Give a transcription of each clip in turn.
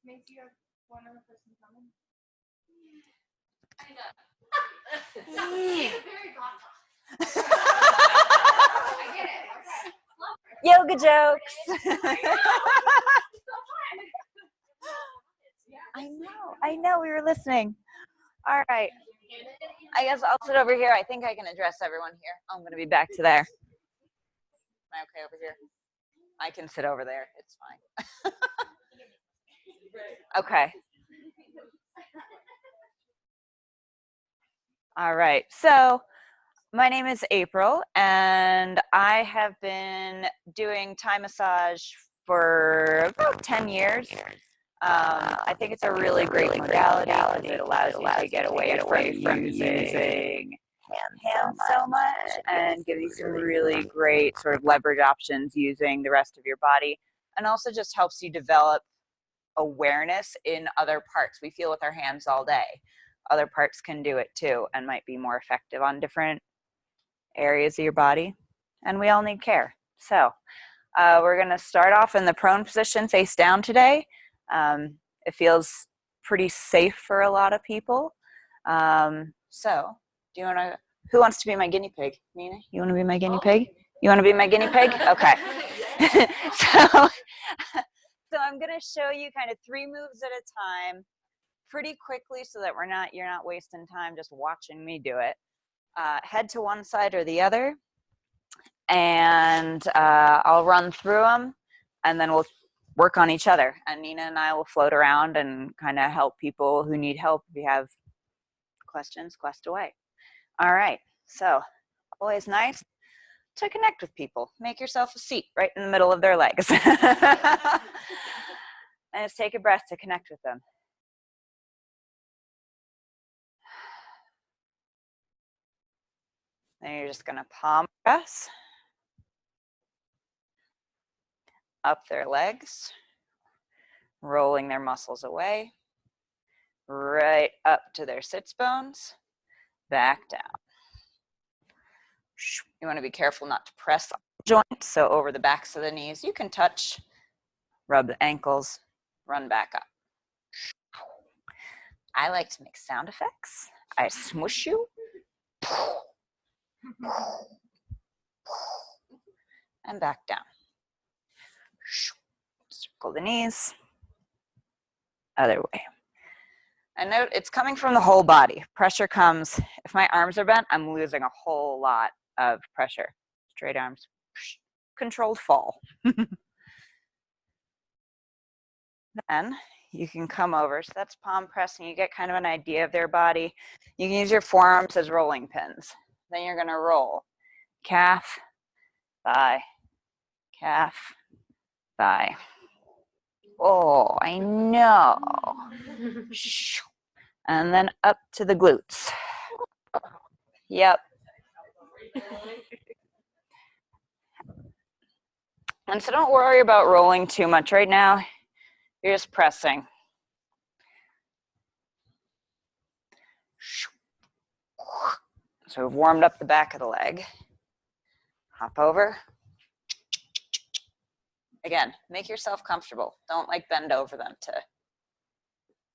Macy, you have one other person coming? He's very I get it. Okay. Yoga jokes. I know, we were listening. All right. I guess I'll sit over here. I think I can address everyone here. I'm going to be back to there. Am I okay over here? I can sit over there. It's fine. Okay. All right. So my name is April, and I have been doing Thai massage for about 10 years. I think it's a really great modality because it allows you to get away from using hands so much and give you some really great sort of leverage options using the rest of your body, and also just helps you develop awareness in other parts. We feel with our hands all day. Other parts can do it too and might be more effective on different areas of your body, and we all need care. So we're going to start off in the prone position, face down today. It feels pretty safe for a lot of people. So do you want to, who wants to be my guinea pig? Nina, you want to be my guinea pig? You want to be my guinea pig? Okay. So I'm going to show you kind of 3 moves at a time pretty quickly so that you're not wasting time just watching me do it. Head to one side or the other, and I'll run through them, and then we'll work on each other, and Nina and I will float around and kind of help people who need help. If you have questions, quest away. All right, so always nice to connect with people. Make yourself a seat right in the middle of their legs. And just take a breath to connect with them. Then you're just going to palm press up their legs, rolling their muscles away, right up to their sits bones, back down. You want to be careful not to press on the joints, so over the backs of the knees. You can touch, rub the ankles, run back up. I like to make sound effects. I smoosh you. And back down. Circle the knees. Other way. And note, it's coming from the whole body. Pressure comes, if my arms are bent, I'm losing a whole lot of pressure. Straight arms. Controlled fall. Then you can come over. So that's palm pressing. You get kind of an idea of their body. You can use your forearms as rolling pins. Then you're going to roll. Calf, thigh, calf, thigh. Oh, I know. And then up to the glutes. Yep. And so don't worry about rolling too much right now. You're just pressing. So we've warmed up the back of the leg. Hop over. Again, make yourself comfortable. Don't like bend over them to,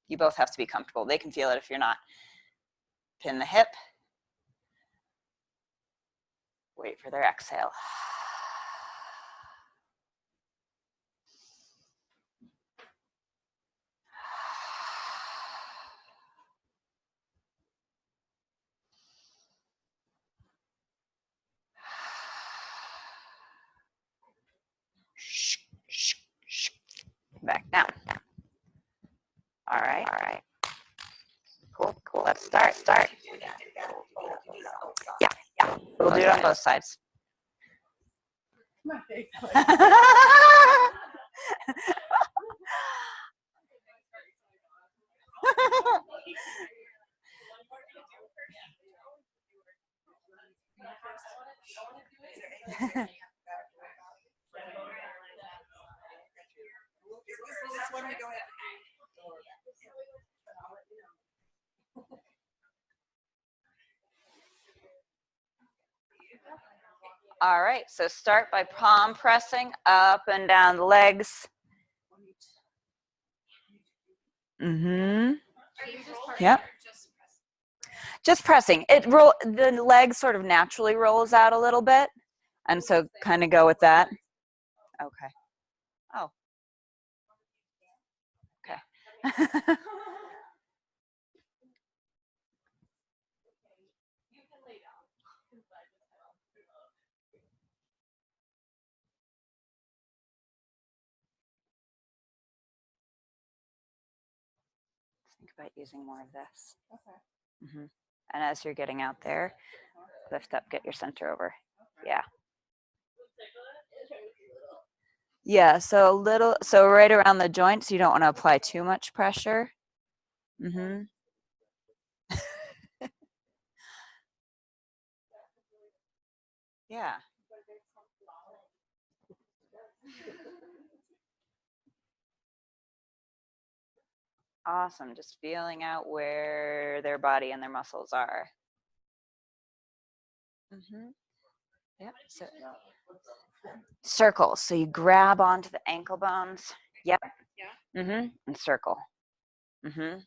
you both have to be comfortable. They can feel it if you're not. Pin the hip. Wait for their exhale. Back down. All right. Cool. Let's start. Yeah. We'll do it on both sides. All right, so start by palm pressing up and down the legs. Mm-hmm. Yep. Just pressing. The leg sort of naturally rolls out a little bit. And so kind of go with that. Okay. Oh. Okay. Think about using more of this. Okay. Mm-hmm. And as you're getting out there, lift up, get your center over. Yeah. Yeah, so right around the joints, you don't want to apply too much pressure. Mm-hmm. Yeah. Awesome. Just feeling out where their body and their muscles are. Mm-hmm. Yep. So, circles. So you grab onto the ankle bones. Yep. Yeah. Mm-hmm. And circle. Mm-hmm.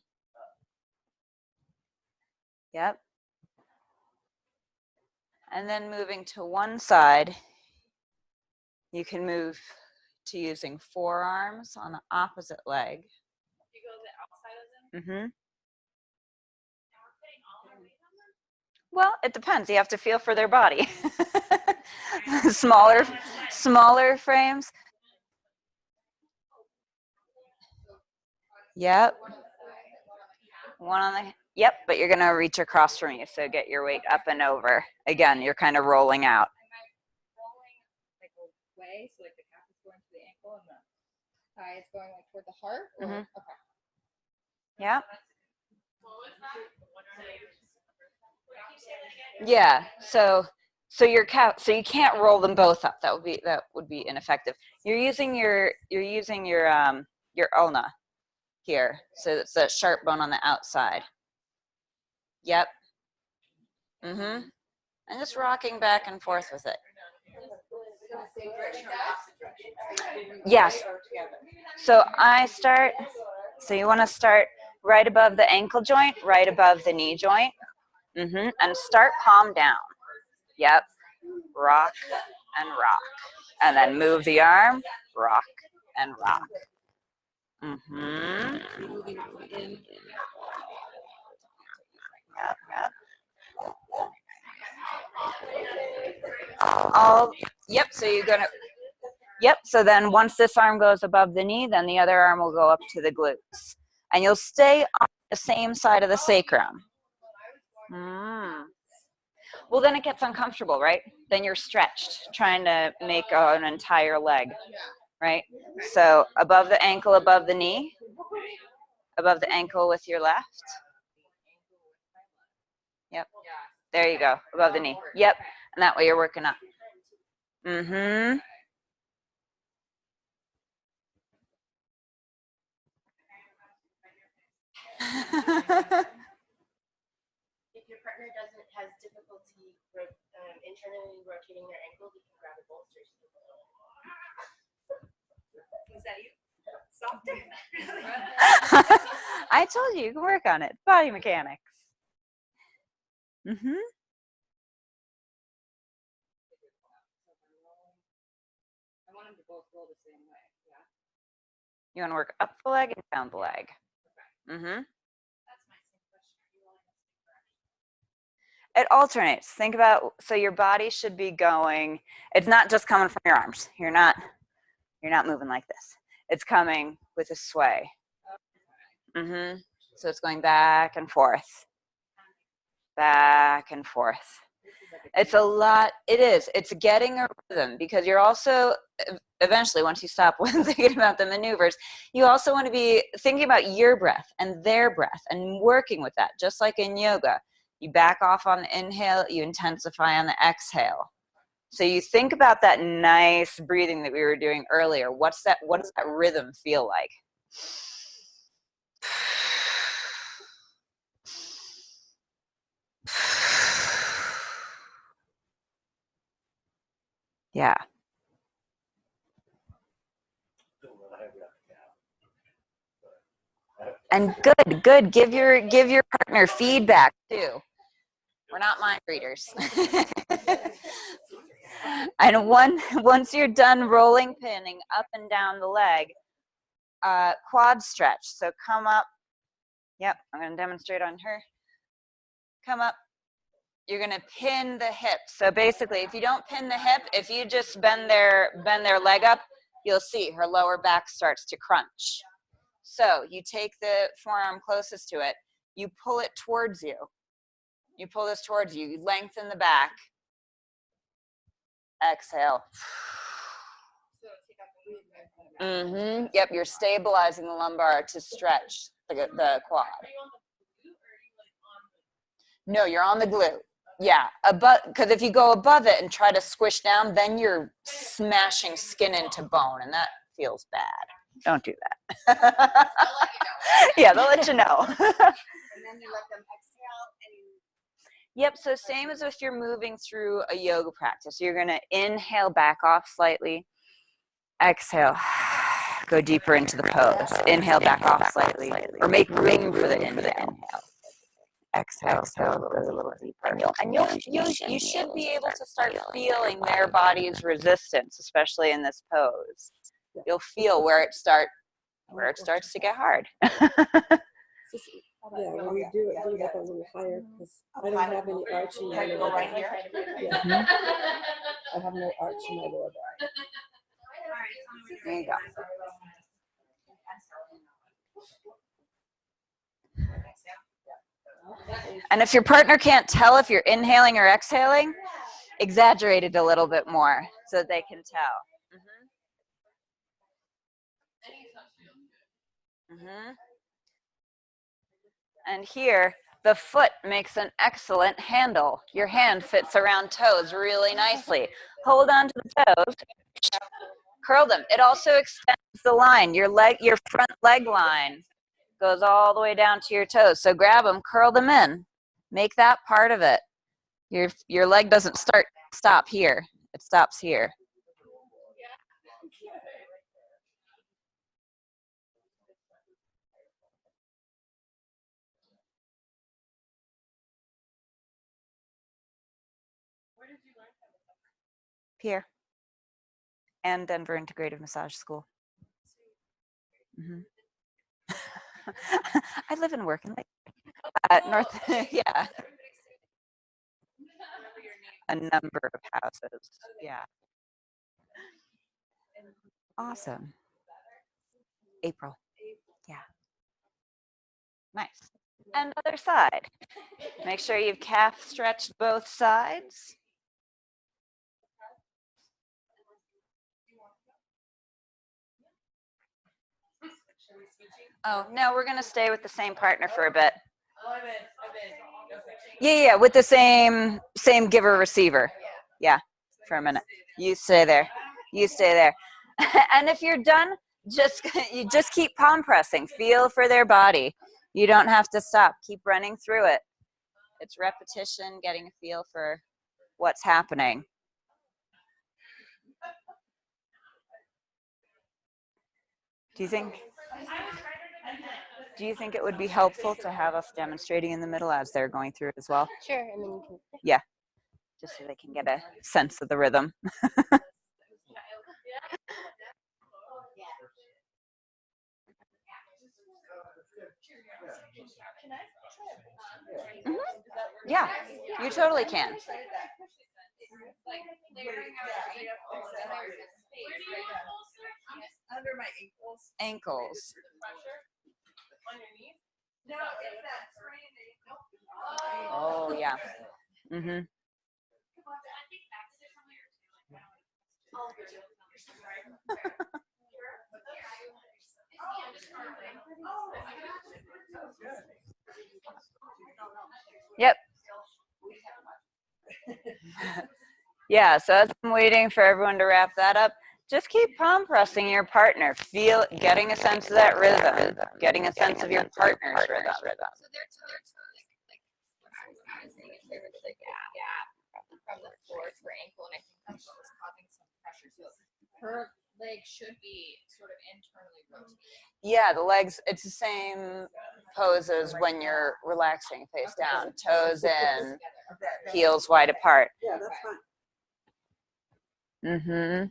Yep. And then moving to one side, you can move to using forearms on the opposite leg. You go to the outside of them? Mm-hmm. Well, it depends. You have to feel for their body. smaller frames. Yep. One on the, yep, but you're gonna reach across from you, so get your weight up and over. Again, you're kind of rolling out. Rolling like away, so like the calf is going to the ankle and the thigh is going like toward the heart? Or, Mm-hmm. Okay. Yeah. Yeah. So your calf, so you can't roll them both up. That would be ineffective. You're using your ulna here. So it's that sharp bone on the outside. Yep. Mm-hmm. And just rocking back and forth with it. Yes. So you want to start right above the ankle joint, right above the knee joint. Mm-hmm. And start palm down. Yep. Rock and rock. And then move the arm, rock and rock. Mm-hmm. Yep. Yep, so you're gonna, yep, so then once this arm goes above the knee, then the other arm will go up to the glutes. And you'll stay on the same side of the sacrum. Well, then it gets uncomfortable, right? Then you're stretched, trying to make an entire leg, right? So above the ankle, above the knee, above the ankle with your left. Yep. There you go, above the knee. Yep, and that way you're working up. Mm-hmm. If your partner has difficulty internally rotating their ankles, you can grab a bolster. Was that you? Softer? I told you can work on it. Body mechanics. Mm-hmm. I want them to both roll the same way. Yeah. You want to work up the leg and down the leg. Mm-hmm. That's my same question. Are you rolling the same direction? It alternates. Think about, so your body should be going, it's not just coming from your arms. You're not moving like this. It's coming with a sway. Mm-hmm. So it's going back and forth. Back and forth. It's a lot. It is. It's getting a rhythm, because you're also, eventually, once you stop thinking about the maneuvers, you also want to be thinking about your breath and their breath and working with that, just like in yoga. You back off on the inhale, you intensify on the exhale. So you think about that nice breathing that we were doing earlier. What does that rhythm feel like? Yeah. And good. Give your partner feedback too. We're not mind readers. And once you're done rolling, pinning up and down the leg, quad stretch. So come up. Yep, I'm going to demonstrate on her. Come up. You're going to pin the hip. So basically, if you don't pin the hip, if you just bend their leg up, you'll see her lower back starts to crunch. So you take the forearm closest to it, you pull it towards you. You pull this towards you, you lengthen the back. Exhale. Yep, you're stabilizing the lumbar to stretch the quad. No, you're on the glute. Yeah, above, because if you go above it and try to squish down, then you're smashing skin into bone, and that feels bad. Don't do that. They'll let you know. Yeah, they'll let you know. And then you let them exhale and you. Yep, so same as if you're moving through a yoga practice. You're going to inhale, back off slightly. Exhale. Go deeper into the pose. Inhale, back off slightly. Or make room for the inhale. Exhale, go a little deeper. And you should be able to start feeling their body's resistance, especially in this pose. You'll feel where it starts to get hard. Yeah, when you do it, do it up a little higher, because I don't have any arch in my lower Right back. here. Yeah. I have no arch in my lower back. There you go. And if your partner can't tell if you're inhaling or exhaling, exaggerate it a little bit more so that they can tell. And here, the foot makes an excellent handle. Your hand fits around toes really nicely. Hold on to the toes. Curl them. It also extends the line. Your front leg line goes all the way down to your toes. So grab them, curl them in. Make that part of it. Your leg doesn't stop here. It stops here. Here. And Denver Integrative Massage School. I live and work in North, yeah. A number of houses, yeah. Awesome. April, yeah. Nice. And other side. Make sure you've calf stretched both sides. Oh, no, we're going to stay with the same partner for a bit. Yeah, with the same giver receiver. Yeah, for a minute. You stay there. You stay there. And if you're done, you just keep palm pressing. Feel for their body. You don't have to stop. Keep running through it. It's repetition, getting a feel for what's happening. Do you think it would be helpful to have us demonstrating in the middle as they're going through it as well? Sure, and then you can. Yeah, just so they can get a sense of the rhythm. Yeah, you totally can. Under my ankles. Ankles. No, it's that sprained ankle. Oh, yeah. Yep. Yeah, so as I'm waiting for everyone to wrap that up, just keep palm pressing your partner. Getting a sense of that rhythm, getting a sense of your partner's rhythm. So they're like from the floor to her ankle, and I think that's what was causing some pressure. So her leg should be sort of internally rotated. Yeah, the legs, it's the same pose as when you're relaxing face down. Toes in, heels wide apart. Yeah, that's fine. Mm-hmm.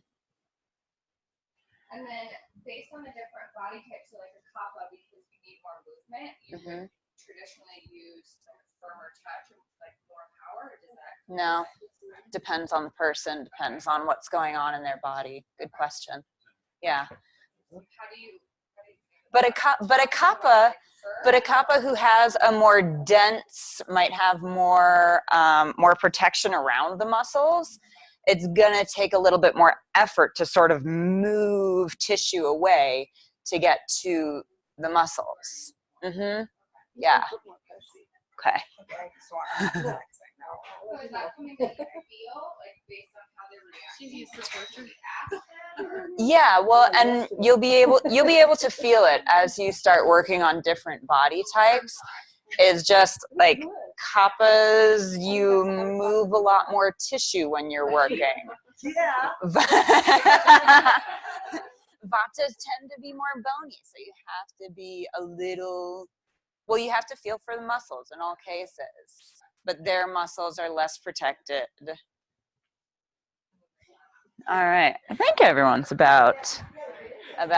And then based on the different body types, so like a kappa, because you need more movement, you would traditionally use like a firmer touch and like more power. Or does that? No, depends on the person, depends on what's going on in their body. Good question. Yeah. How do you But a kappa who has a more dense, might have more more protection around the muscles. It's gonna take a little bit more effort to sort of move tissue away to get to the muscles. Mm-hmm. Yeah. Okay. so is that something that you feel like based on how they're reacting? She's used to torture. Yeah, well, and you'll be able to feel it as you start working on different body types. Is just like kappas, you move a lot more tissue when you're working. Yeah. Vatas tend to be more bony, so you have to be a little, well, you have to feel for the muscles in all cases, but their muscles are less protected. All right, I think everyone's about there. Well, this is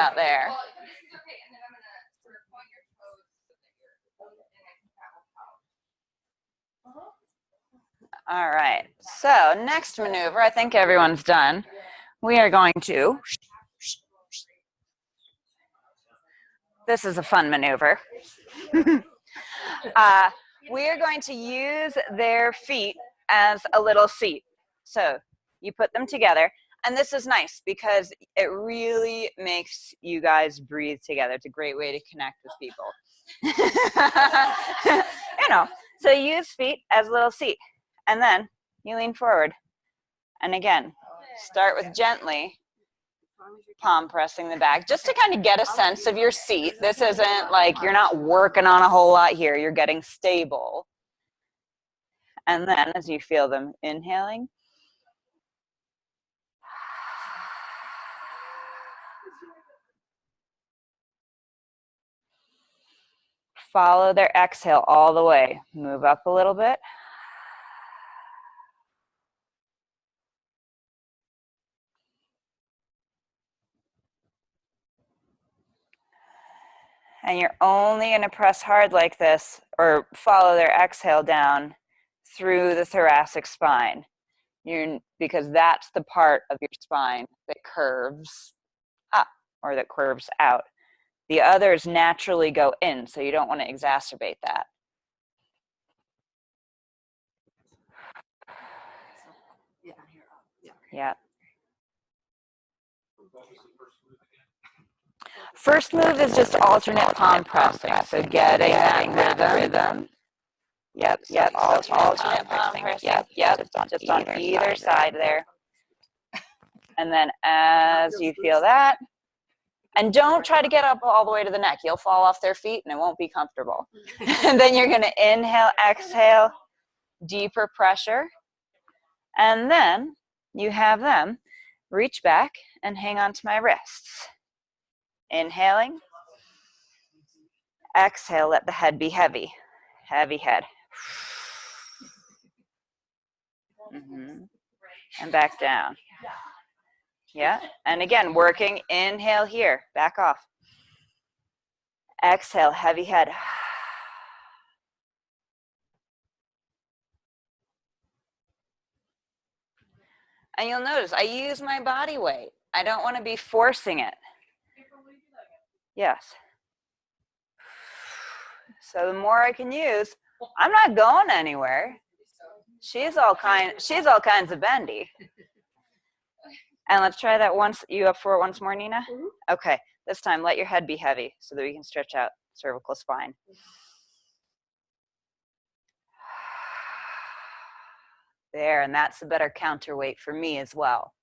okay, and then I'm gonna sort of point your toes so that you're, and I think that will help. All right, so next maneuver, I think everyone's done. We are going to, this is a fun maneuver. We are going to use their feet as a little seat. So you put them together, and this is nice because it really makes you guys breathe together. It's a great way to connect with people. You know, so you use feet as a little seat, and then you lean forward. And again, start with gently palm pressing the back, just to kind of get a sense of your seat. This isn't like you're not working on a whole lot here. You're getting stable. And then as you feel them inhaling, follow their exhale all the way. Move up a little bit. And you're only going to press hard like this, or follow their exhale down through the thoracic spine. Because that's the part of your spine that curves up or that curves out. The others naturally go in, so you don't want to exacerbate that. Yeah. First move is just alternate palm pressing, so getting that rhythm. Yep, alternate palm pressing. Yep, just on either side there. And then as you feel that, and don't try to get up all the way to the neck. You'll fall off their feet and it won't be comfortable. And then you're going to inhale, exhale, deeper pressure. And then you have them reach back and hang on to my wrists. Inhaling. Exhale, let the head be heavy. Heavy head. And back down. Yeah, and again, working, inhale here, back off. Exhale, heavy head. And you'll notice I use my body weight. I don't want to be forcing it. Yes. So the more I can use, I'm not going anywhere. She's all kinds of bendy. And let's try that once. You up for it once more, Nina? Okay. This time, let your head be heavy so that we can stretch out cervical spine. There, and that's a better counterweight for me as well.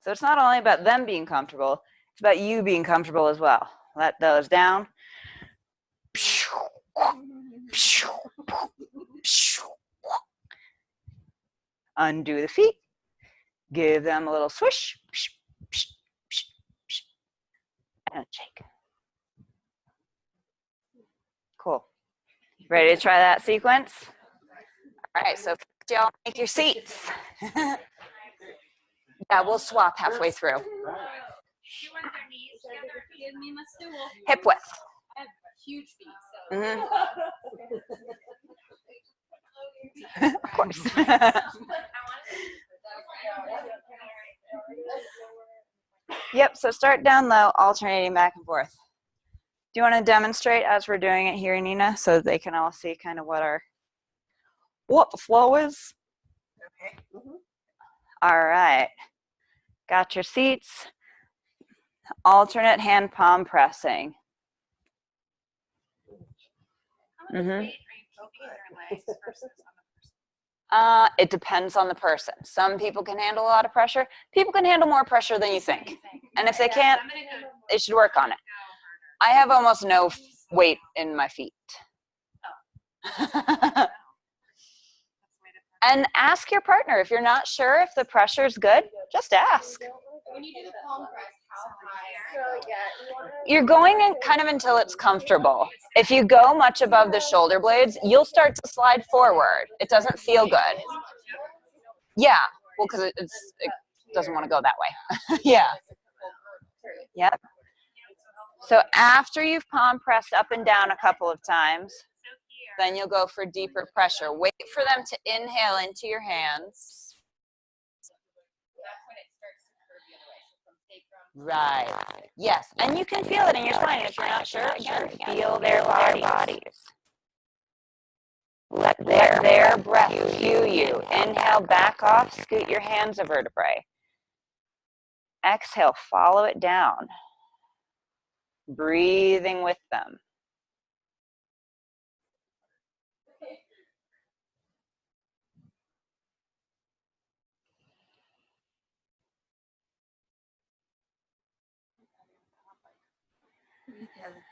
So it's not only about them being comfortable, it's about you being comfortable as well. Let those down. Undo the feet. Give them a little swish. And shake. Cool. Ready to try that sequence? All right, so y'all make your seats. Yeah, we'll swap halfway through. Hip width. I have huge feet, so. Mhm. Of course. Yep, so start down low, alternating back and forth. Do you want to demonstrate as we're doing it here, Nina, so they can all see kind of what the flow is? Okay. All right. Got your seats. Alternate hand palm pressing. Mm-hmm. It depends on the person. Some people can handle a lot of pressure. People can handle more pressure than you think. And if they can't, they should work on it. I have almost no weight in my feet. And ask your partner. If you're not sure if the pressure is good, just ask. When you do the palm press, how high? You're going in kind of until it's comfortable. If you go much above the shoulder blades, you'll start to slide forward. It doesn't feel good. Yeah, well, because it doesn't want to go that way. Yeah. Yep. So after you've palm pressed up and down a couple of times, then you'll go for deeper pressure. Wait for them to inhale into your hands. Right. Yes. And you can feel it in your spine. If you're not sure, again, feel their bodies. Let their breath cue you. Inhale, back off, scoot your hands a vertebrae. Exhale, follow it down. Breathing with them.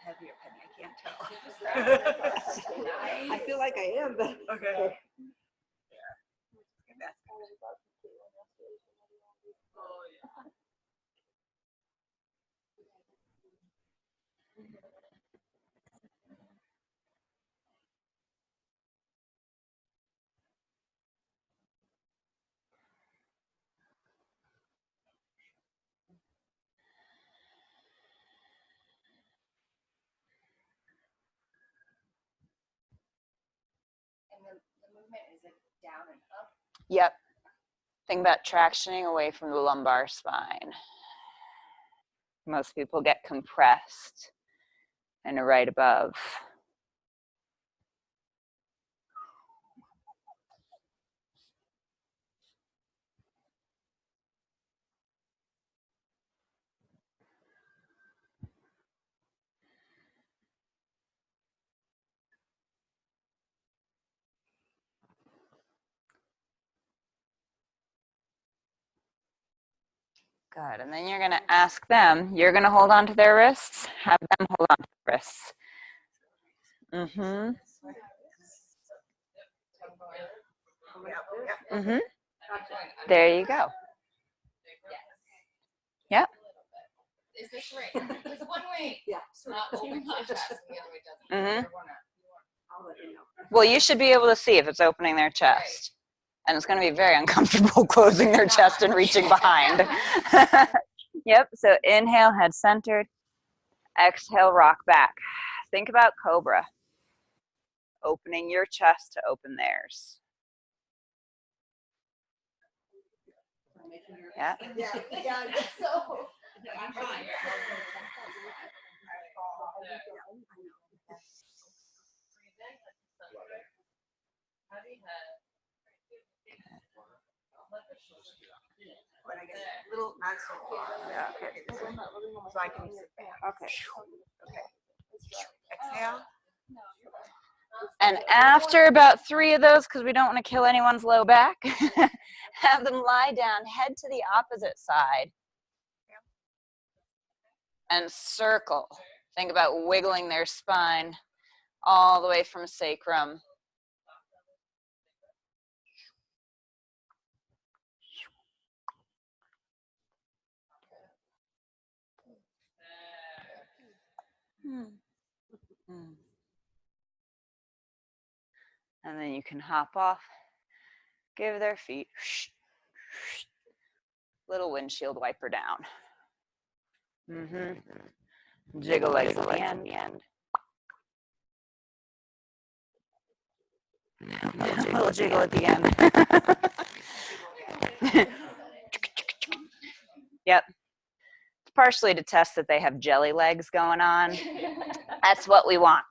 Heavier penny, I can't tell. I feel like I am, but. Okay. The movement is it down and up? Yep. Think about tractioning away from the lumbar spine. Most people get compressed and are right above. Good, and then you're gonna ask them, you're gonna hold on to their wrists, have them hold on to their wrists. Mm-hmm. Mm-hmm. There you go. Yep. Is this right? Because one way, Yeah. not opens the chest, and the other way doesn't. Mm-hmm. I'll let you know. Well, you should be able to see if it's opening their chest. And it's going to be very uncomfortable closing their chest and reaching behind. Yep, so inhale, head centered. Exhale, rock back. Think about cobra. Opening your chest to open theirs. Yeah. Yeah, I guess so. I'm fine. But I guess little, not so far. Yeah, okay. So I can sit back. Okay. Exhale. And after about 3 of those, because we don't want to kill anyone's low back, have them lie down, head to the opposite side, and circle. Think about wiggling their spine all the way from sacrum. And then you can hop off, give their feet little windshield wiper down. Jiggle legs at the end. Little jiggle at the end. Yep. It's partially to test that they have jelly legs going on. That's what we want.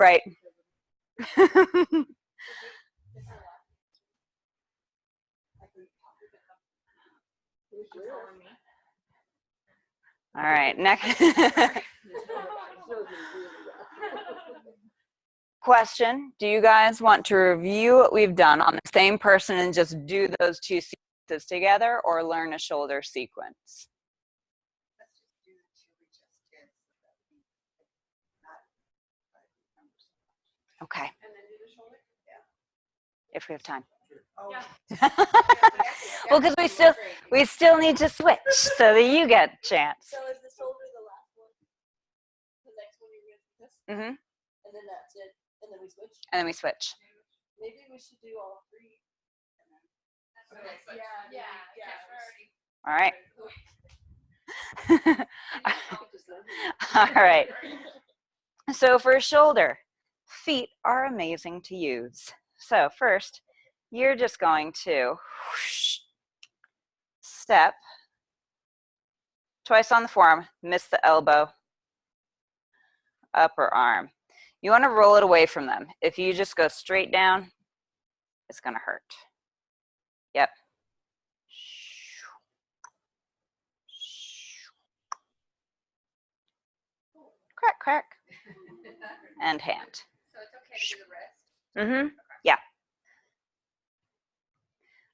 Right. All right, next question. Do you guys want to review what we've done on the same person and just do those two sequences together, or learn a shoulder sequence? Okay. If we have time. Well, because we still need to switch so that you get a chance. So is the shoulder the last one? The next one you're going to do this? And then that's it. And then we switch? And then we switch. Maybe we should do all three. All right. All right. So for shoulder, feet are amazing to use. So first, you're just going to step twice on the forearm, miss the elbow, upper arm. You want to roll it away from them. If you just go straight down, it's going to hurt. Yep. Crack, crack. And hand. So it's okay to do the wrist? Yeah.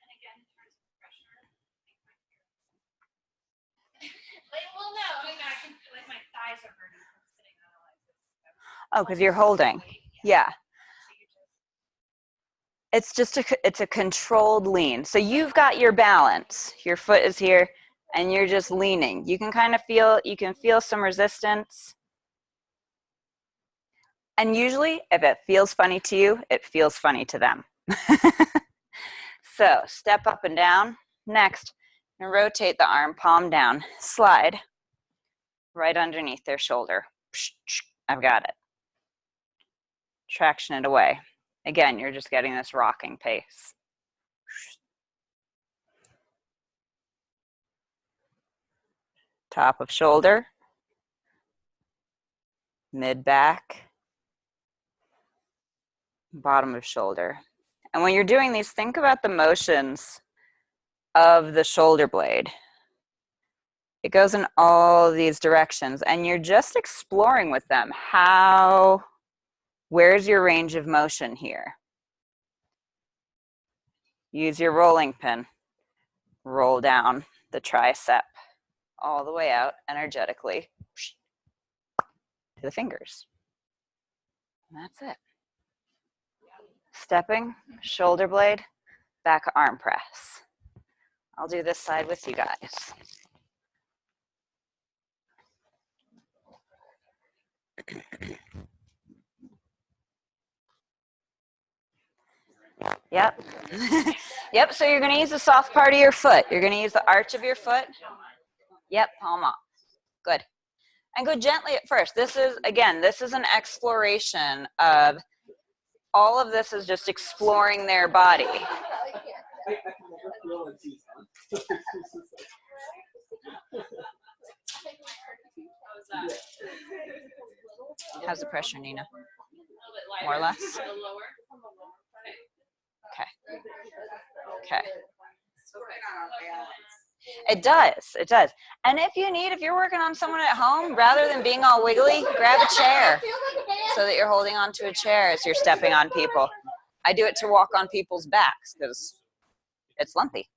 And again, in terms of pressure, well, no, I mean, I can feel like my thighs are hurting from sitting on it like this. Oh, because you're holding. Yeah. It's just it's a controlled lean. So you've got your balance. Your foot is here, and you're just leaning. You can kind of feel, you can feel some resistance. And usually, if it feels funny to you, it feels funny to them. So step up and down. Next, and rotate the arm, palm down. Slide right underneath their shoulder. I've got it. Traction it away. Again, you're just getting this rocking pace. Top of shoulder. Mid back. Bottom of shoulder. And when you're doing these, think about the motions of the shoulder blade. It goes in all these directions, and you're just exploring with them where's your range of motion here? Use your rolling pin. Roll down the tricep all the way out energetically to the fingers. And that's it. Stepping, shoulder blade, back arm press. I'll do this side with you guys. Yep. Yep, so you're going to use the soft part of your foot. You're going to use the arch of your foot. Yep, palm off. Good. And go gently at first. This is an exploration of, all of this is just exploring their body. How's the pressure, Nina? More or less? Okay. Okay. It does. And if you're working on someone at home, rather than being all wiggly, grab a chair so that you're holding onto a chair as you're stepping on people. I do it to walk on people's backs because it's lumpy.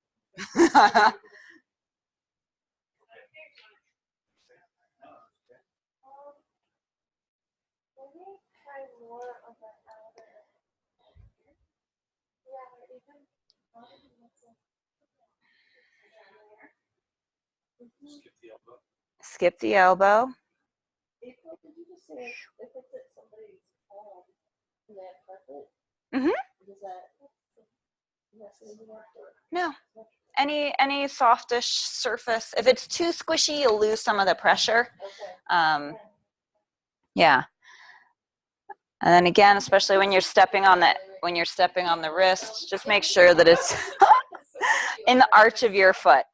skip the elbow. April, did you just say if it's at somebody's home and they have carpet, does that mess anything up? No. Any softish surface. If it's too squishy, you'll lose some of the pressure. Okay. Yeah. And then again, especially when you're stepping on the wrist, just make sure that it's in the arch of your foot.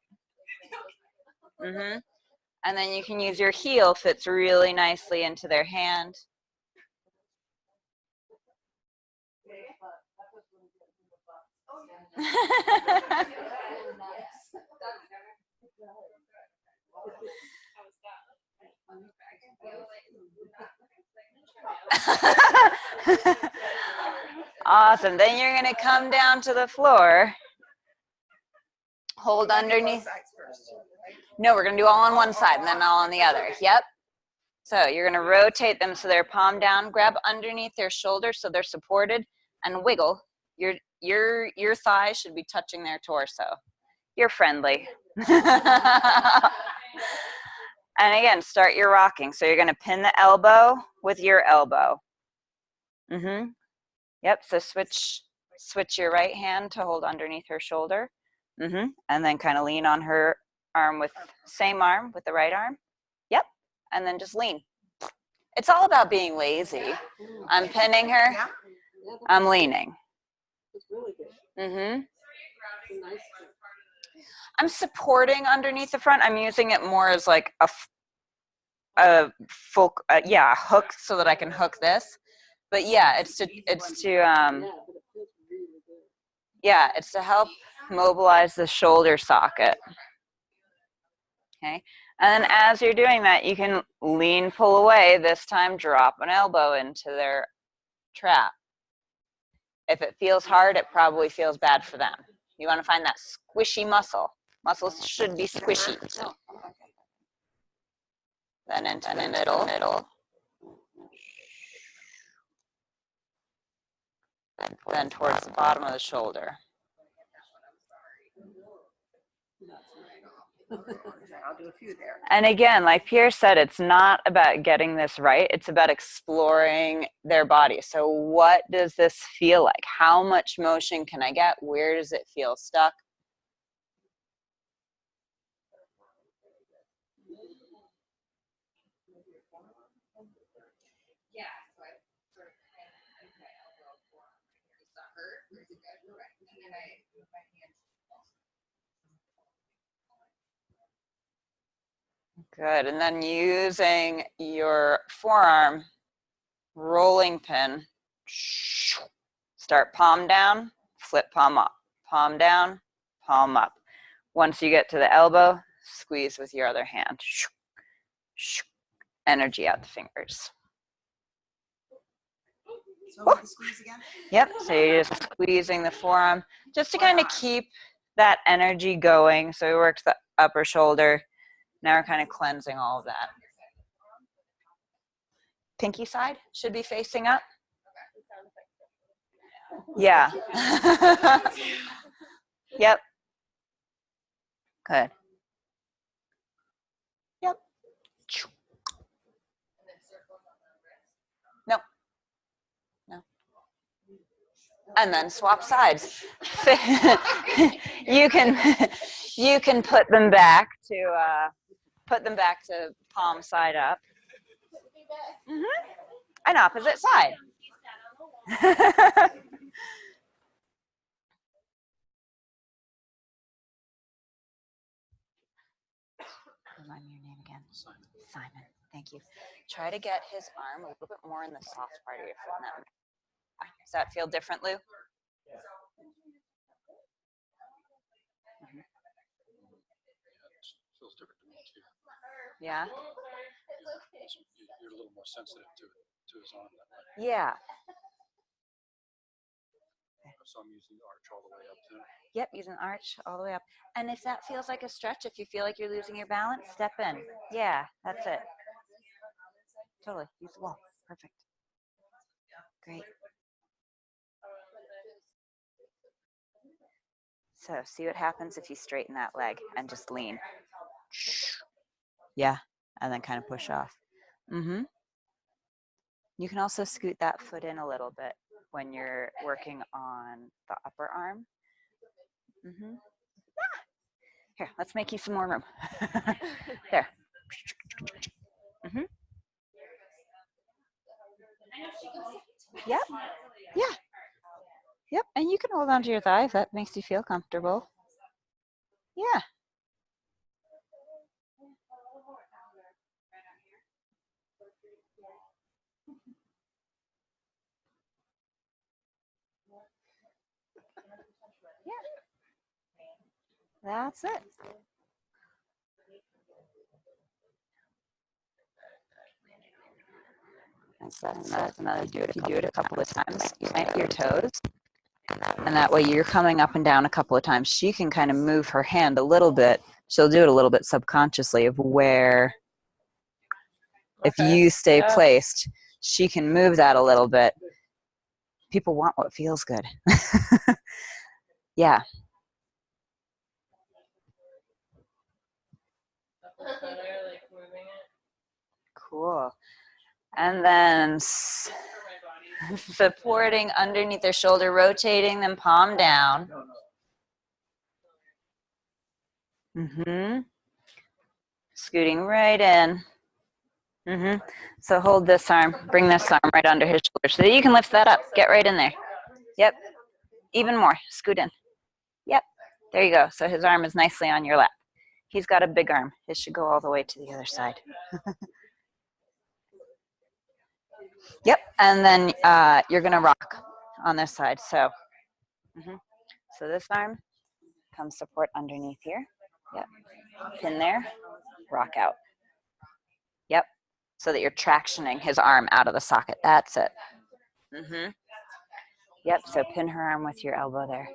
And then you can use your heel, fits really nicely into their hand. Awesome. Then you're going to come down to the floor. Hold underneath. No, we're going to do all on one side and then all on the other. Yep. So you're going to rotate them so they're palm down. Grab underneath their shoulders so they're supported and wiggle. Your thighs should be touching their torso. You're friendly. And again, start your rocking. So you're going to pin the elbow with your elbow. Yep, so switch your right hand to hold underneath her shoulder. And then kind of lean on her arm with same arm with the right arm. Yep, and then just lean. It's all about being lazy. I'm pinning her. I'm leaning. It's really good. I'm supporting underneath the front. I'm using it more as like a hook so that I can hook this. But yeah, it's to help mobilize the shoulder socket. Okay, and then as you're doing that, you can lean, pull away. This time, drop an elbow into their trap. If it feels hard, it probably feels bad for them. You want to find that squishy muscle. Muscles should be squishy. Then into the middle. Then towards the bottom of the shoulder. I'll do a few there. And again, like Pierre said, it's not about getting this right. It's about exploring their body. So what does this feel like? How much motion can I get? Where does it feel stuck? Yeah, so I sort of pin my elbow for does that hurt? Or is it good? And then I move my hands. Good, and then using your forearm rolling pin, start palm down, flip palm up, palm down, palm up. Once you get to the elbow, squeeze with your other hand. Energy out the fingers. So the squeeze again? Yep, so you're just squeezing the forearm just to kind of keep that energy going. So we worked the upper shoulder. Now we're kind of cleansing all of that. Pinky side should be facing up. Yeah. Yep. Good. Yep. No. No. And then swap sides. You can put them back to palm side up. And opposite side. Remind me your name again. Simon. Thank you. Try to get his arm a little bit more in the soft part of your foot now. Does that feel different, Lou? Feels different to me too. Yeah. You're a little more sensitive to his arm that way. Yeah. So I'm using the arch all the way up too. Yep, using the arch all the way up. And if that feels like a stretch, if you feel like you're losing your balance, step in. Yeah, that's it. Totally. Use the wall. Perfect. Great. So see what happens if you straighten that leg and just lean. Yeah. and then kind of push off. Mm-hmm. You can also scoot that foot in a little bit when you're working on the upper arm. Mm-hmm. Here, let's make you some more room. There. Mm-hmm. Yep. Yeah. Yep. And you can hold on to your thigh if that makes you feel comfortable. Yeah. That's it. That's another. Do it a couple of times. Plant your toes, and that way you're coming up and down a couple of times. She can kind of move her hand a little bit. She'll do it a little bit subconsciously of where, if you stay placed, she can move that a little bit. People want what feels good. Yeah. Cool. And then supporting underneath their shoulder, rotating them palm down. Mm-hmm. Scooting right in. Mm-hmm. So hold this arm, bring this arm right under his shoulder so that you can lift that up. Get right in there. Yep. Even more. Scoot in. Yep. There you go. So his arm is nicely on your lap. He's got a big arm. His should go all the way to the other side. Yep. And then you're going to rock on this side. So, so this arm comes support underneath here. Yep. Pin there. Rock out. Yep. So that you're tractioning his arm out of the socket. That's it. Yep. So pin her arm with your elbow there.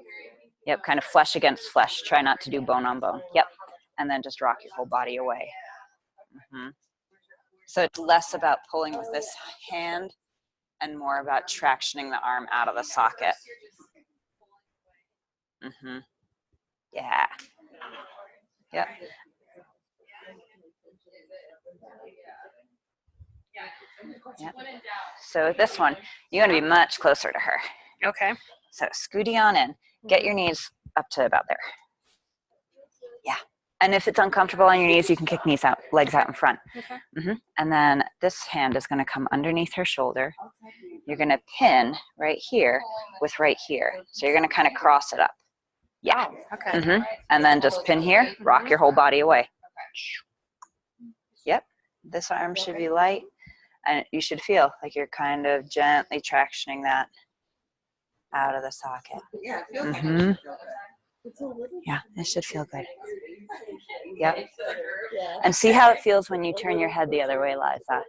Yep. Kind of flesh against flesh. Try not to do bone on bone. Yep. And then just rock your whole body away. So it's less about pulling with this hand and more about tractioning the arm out of the socket. Yeah. Yep. Yep. So with this one, you're going to be much closer to her. Okay. So scooty on in. Get your knees up to about there. Yeah. And if it's uncomfortable on your knees, you can kick knees out, legs out in front. Okay. And then this hand is going to come underneath her shoulder. You're going to pin right here with right here. So you're going to kind of cross it up. Yeah. Okay. And then just pin here, rock your whole body away. Yep. This arm should be light. And you should feel like you're kind of gently tractioning that out of the socket. Yeah, it feels like it should feel good. Yeah, it should feel good. Yep. Yeah. And see how it feels when you turn your head the other way, Liza.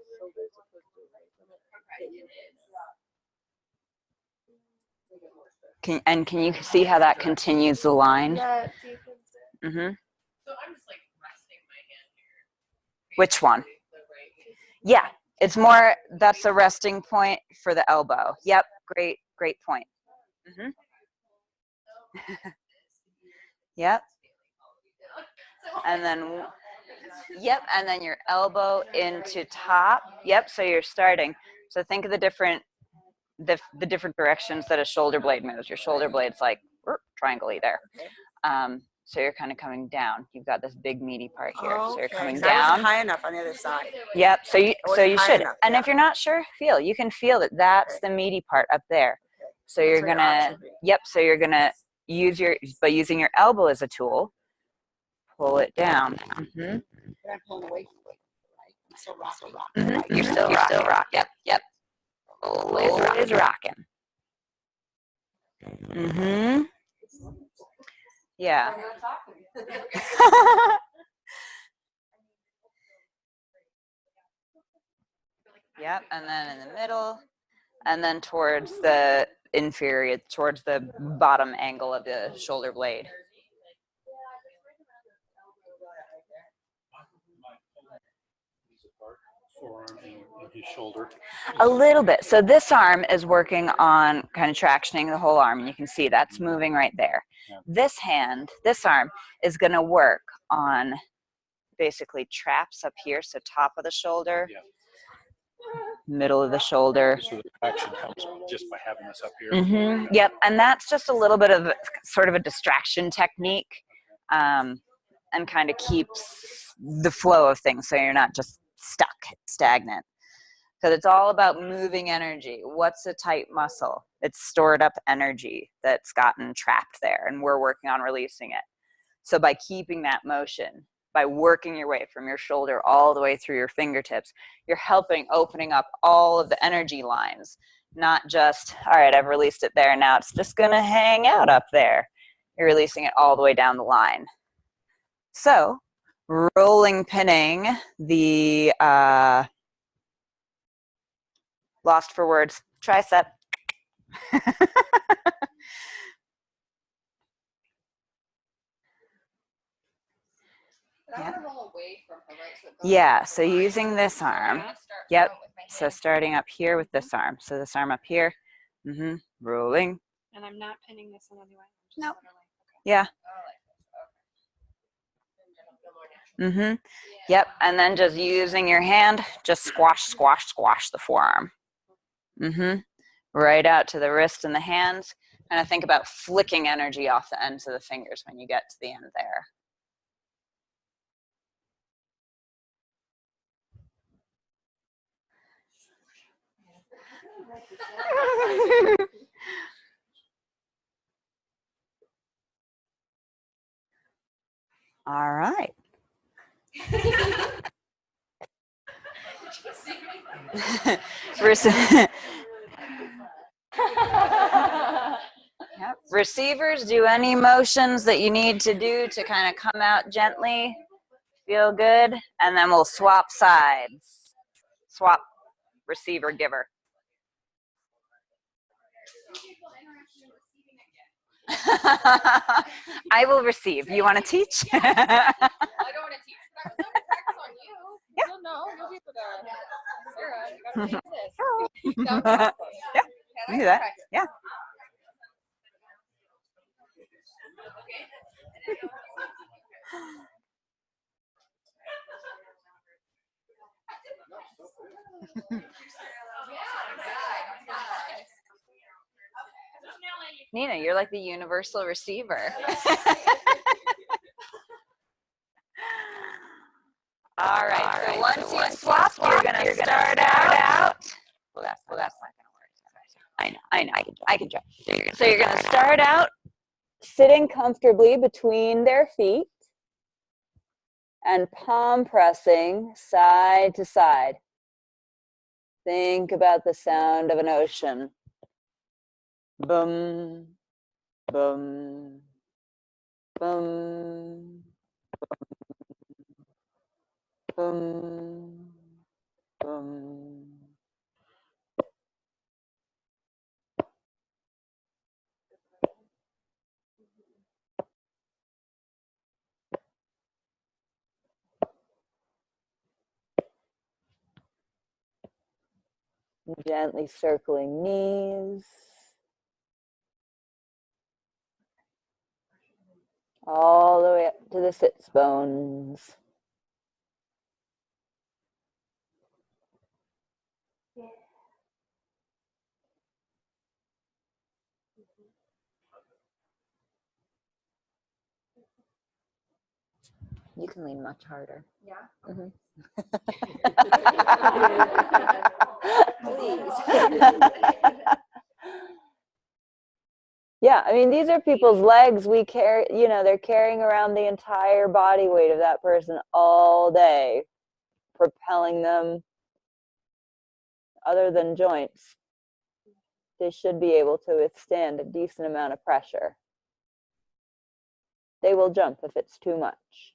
Can you see how that continues the line? Yeah, deep Mm-hmm. So I'm just like resting my hand here. Which one? Yeah, it's more, that's a resting point for the elbow. Yep, great point. Yep. And then, yep, and then your elbow into top. Yep, so you're starting. So think of the different directions that a shoulder blade moves. Your shoulder blade's like triangle-y there. So you're kind of coming down. You've got this big meaty part here. So you're coming I wasn't down. high enough on the other side. Yep. So you should. enough, And yeah. if you're not sure, you can feel that that's the meaty part up there. So you're where your gonna. arm should be. Yep. So you're gonna by using your elbow as a tool, pull it down. But I'm pulling away from it, right? I'm still rocking. You're still rocking. Yep. Always rocking. Yeah. Yep, and then in the middle, and then towards the inferior, towards the bottom angle of the shoulder blade. Forearm and his shoulder. A little bit. So this arm is working on kind of tractioning the whole arm, and you can see that's moving right there. Yeah. This arm is going to work on basically traps up here, so top of the shoulder, Yeah. middle of the shoulder. So the action comes just by having this up here. Mm-hmm. Yep, and that's just a little bit of sort of a distraction technique, and kind of keeps the flow of things so you're not just stuck, stagnant. Because it's all about moving energy. What's a tight muscle? It's stored up energy that's gotten trapped there, and we're working on releasing it. So by keeping that motion, by working your way from your shoulder all the way through your fingertips, you're helping opening up all of the energy lines, not just, all right, I've released it there, now it's just gonna hang out up there. You're releasing it all the way down the line. So rolling pinning the, lost for words, tricep. But I want to roll away from her, right? So it goes Yeah, up so the line. using this So I'm arm. gonna start Yep. front with my So hand. starting up here with this arm. So this arm up here. Rolling. And I'm not pinning this in any way. I'm just Nope. literally, okay. Yeah. Oh, like this. Okay. Mm-hmm. Yep. And then just using your hand, just squash, squash, squash the forearm. Right out to the wrist and the hands. And I think about flicking energy off the ends of the fingers when you get to the end there. All right. Yep. Receivers, do any motions that you need to do to kind of come out gently, feel good, and then we'll swap sides. Swap receiver giver. I will receive. You want to teach? I don't want to teach, but I would love to practice on you. Yeah. You'll know. You'll be able to. Sarah, you gotta do this. That would be awesome. Yeah, Can we can I? do that. Okay. Yeah. Nina, you're like the universal receiver. All right. So once you swap, you're gonna start out. Well, that's not gonna work. I know. I can try. So you're gonna start out sitting comfortably between their feet and palm pressing side to side. Think about the sound of an ocean. Boom, boom, boom, boom, boom. Gently circling knees. All the way up to the sits bones. You can lean much harder. Yeah. Mhm. Yeah, I mean, these are people's legs we carry, you know, they're carrying around the entire body weight of that person all day, propelling them. Other than joints, they should be able to withstand a decent amount of pressure. They will jump if it's too much.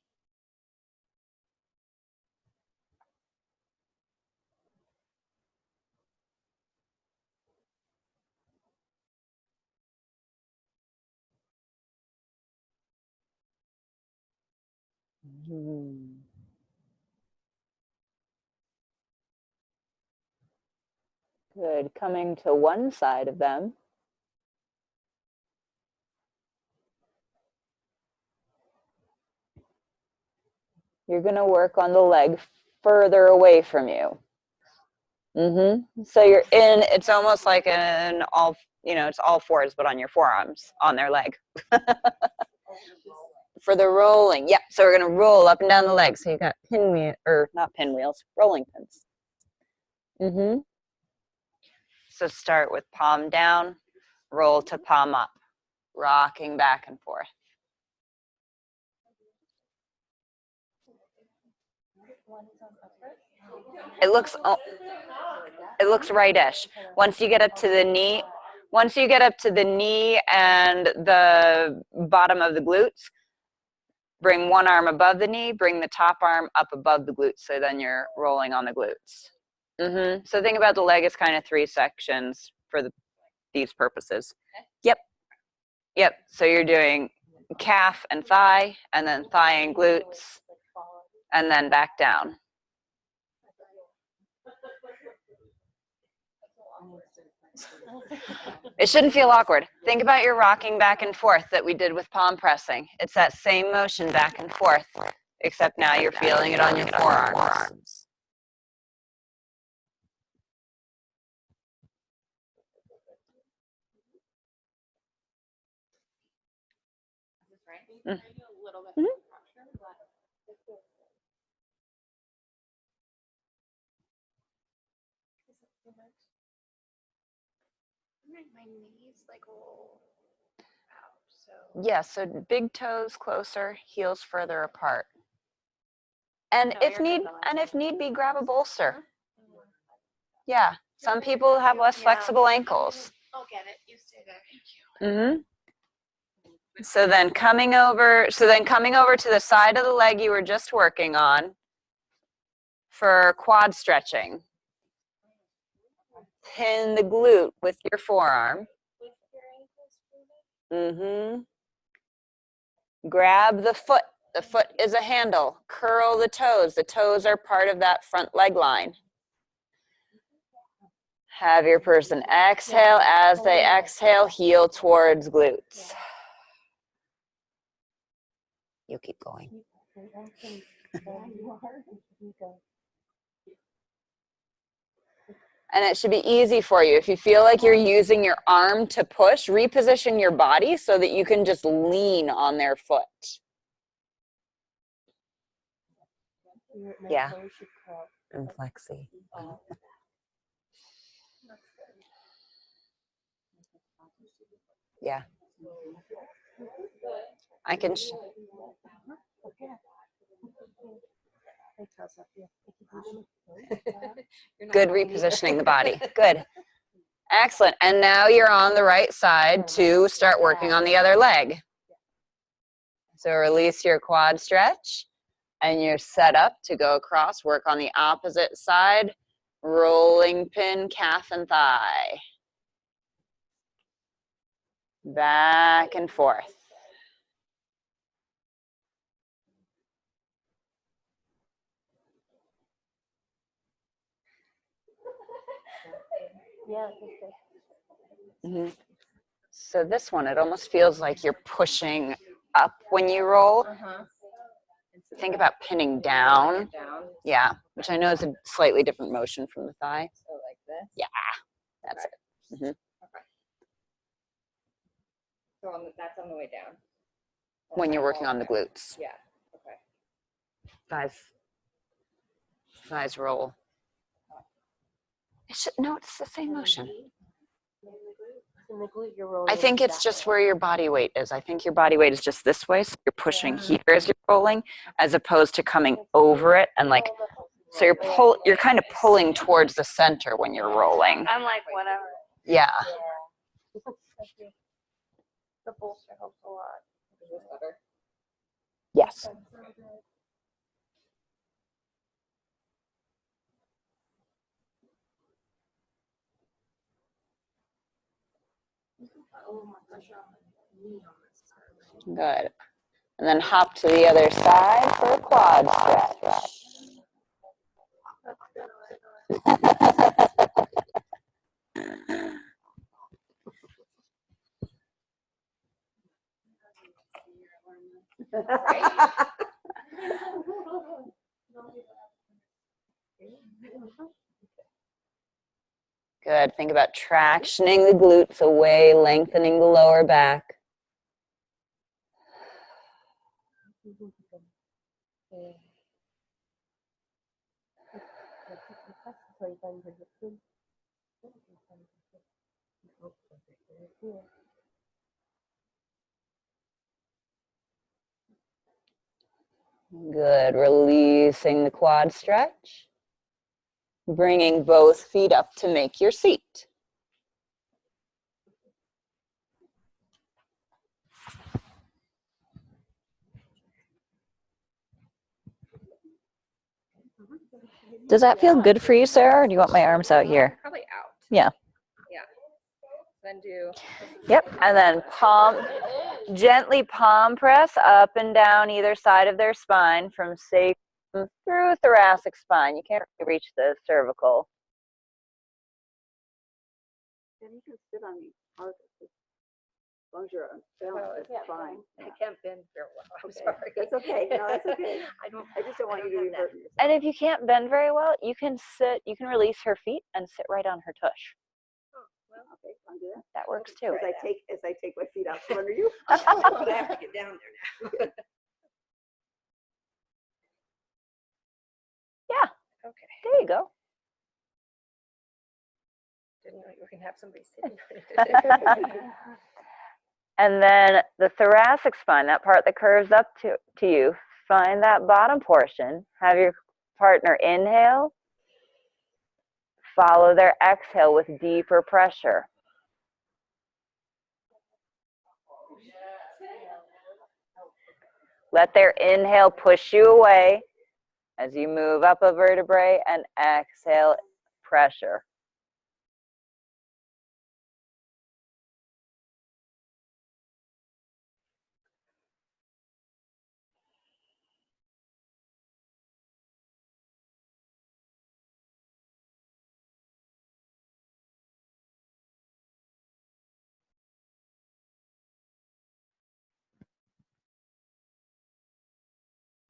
Good. Coming to one side of them. you're going to work on the leg further away from you. So you're in, it's almost like an all, you know, it's all fours, but on your forearms, on their leg. For the rolling. Yep. So we're going to roll up and down the leg. So you got pinwheel, or not pinwheels, rolling pins. So start with palm down, roll to palm up, rocking back and forth. It looks rightish. Once you get up to the knee, and the bottom of the glutes, bring one arm above the knee, bring the top arm up above the glutes, so then you're rolling on the glutes. So think about the leg as kind of 3 sections for these purposes. Yep. So you're doing calf and thigh, and then thigh and glutes, and then back down. It shouldn't feel awkward. Think about your rocking back and forth that we did with palm pressing. It's that same motion back and forth, except now you're feeling it on your forearms. My knees like roll out, so. Yeah, so big toes closer, heels further apart. And if need be, grab a bolster. Yeah, some people have less flexible ankles. I'll get it. You stay there. Thank you. So then coming over to the side of the leg you were just working on for quad stretching. Pin the glute with your forearm. Grab the foot. The foot is a handle. Curl the toes. The toes are part of that front leg line. Have your person exhale. As they exhale, heel towards glutes. You keep going. And it should be easy for you. If you feel like you're using your arm to push, reposition your body so that you can just lean on their foot. Yeah. And flexi. Yeah. I can. Good repositioning the body. Good. Excellent. And now you're on the right side to start working on the other leg. So release your quad stretch and you're set up to go across, work on the opposite side, rolling pin, calf and thigh. Back and forth. So this one, it almost feels like you're pushing up when you roll. Think about pinning down. Yeah, which I know is a slightly different motion from the thigh. So like this? Yeah, that's it. Okay. So that's on the way down. When you're working on the glutes. Yeah. Okay. Thighs roll. No, it's the same motion. I think it's just where your body weight is. I think your body weight is just this way, so you're pushing here as you're rolling, as opposed to coming over it and like. So you're kind of pulling towards the center when you're rolling. I'm like, whatever. Yeah. The bolster helps a lot. Is this better? Yes. Good. And then hop to the other side for a quad stretch. Good. Think about tractioning the glutes away, lengthening the lower back. Good. Releasing the quad stretch. Bringing both feet up to make your seat. Does that feel good for you, Sarah, or do you want my arms out here? Probably out. Yeah. Yeah. Then do. Yep. And then gently palm press up and down either side of their spine from sacrum through thoracic spine. You can't really reach the cervical. And you can sit on the arc as long as you're balanced, it's fine. I can't bend very well. I'm Okay. sorry. That's okay. No, that's okay. I just don't want you to be hurting yourself. And if you can't bend very well, you can release her feet and sit right on her tush. Okay, I'll do that. That works too. As I take my feet out from under you. But I have to get down there now. Yeah. Okay. There you go. Didn't know you were gonna have somebody sitting. And then the thoracic spine, that part that curves up to you, find that bottom portion. Have your partner inhale. Follow their exhale with deeper pressure. Let their inhale push you away as you move up a vertebrae, and exhale, pressure.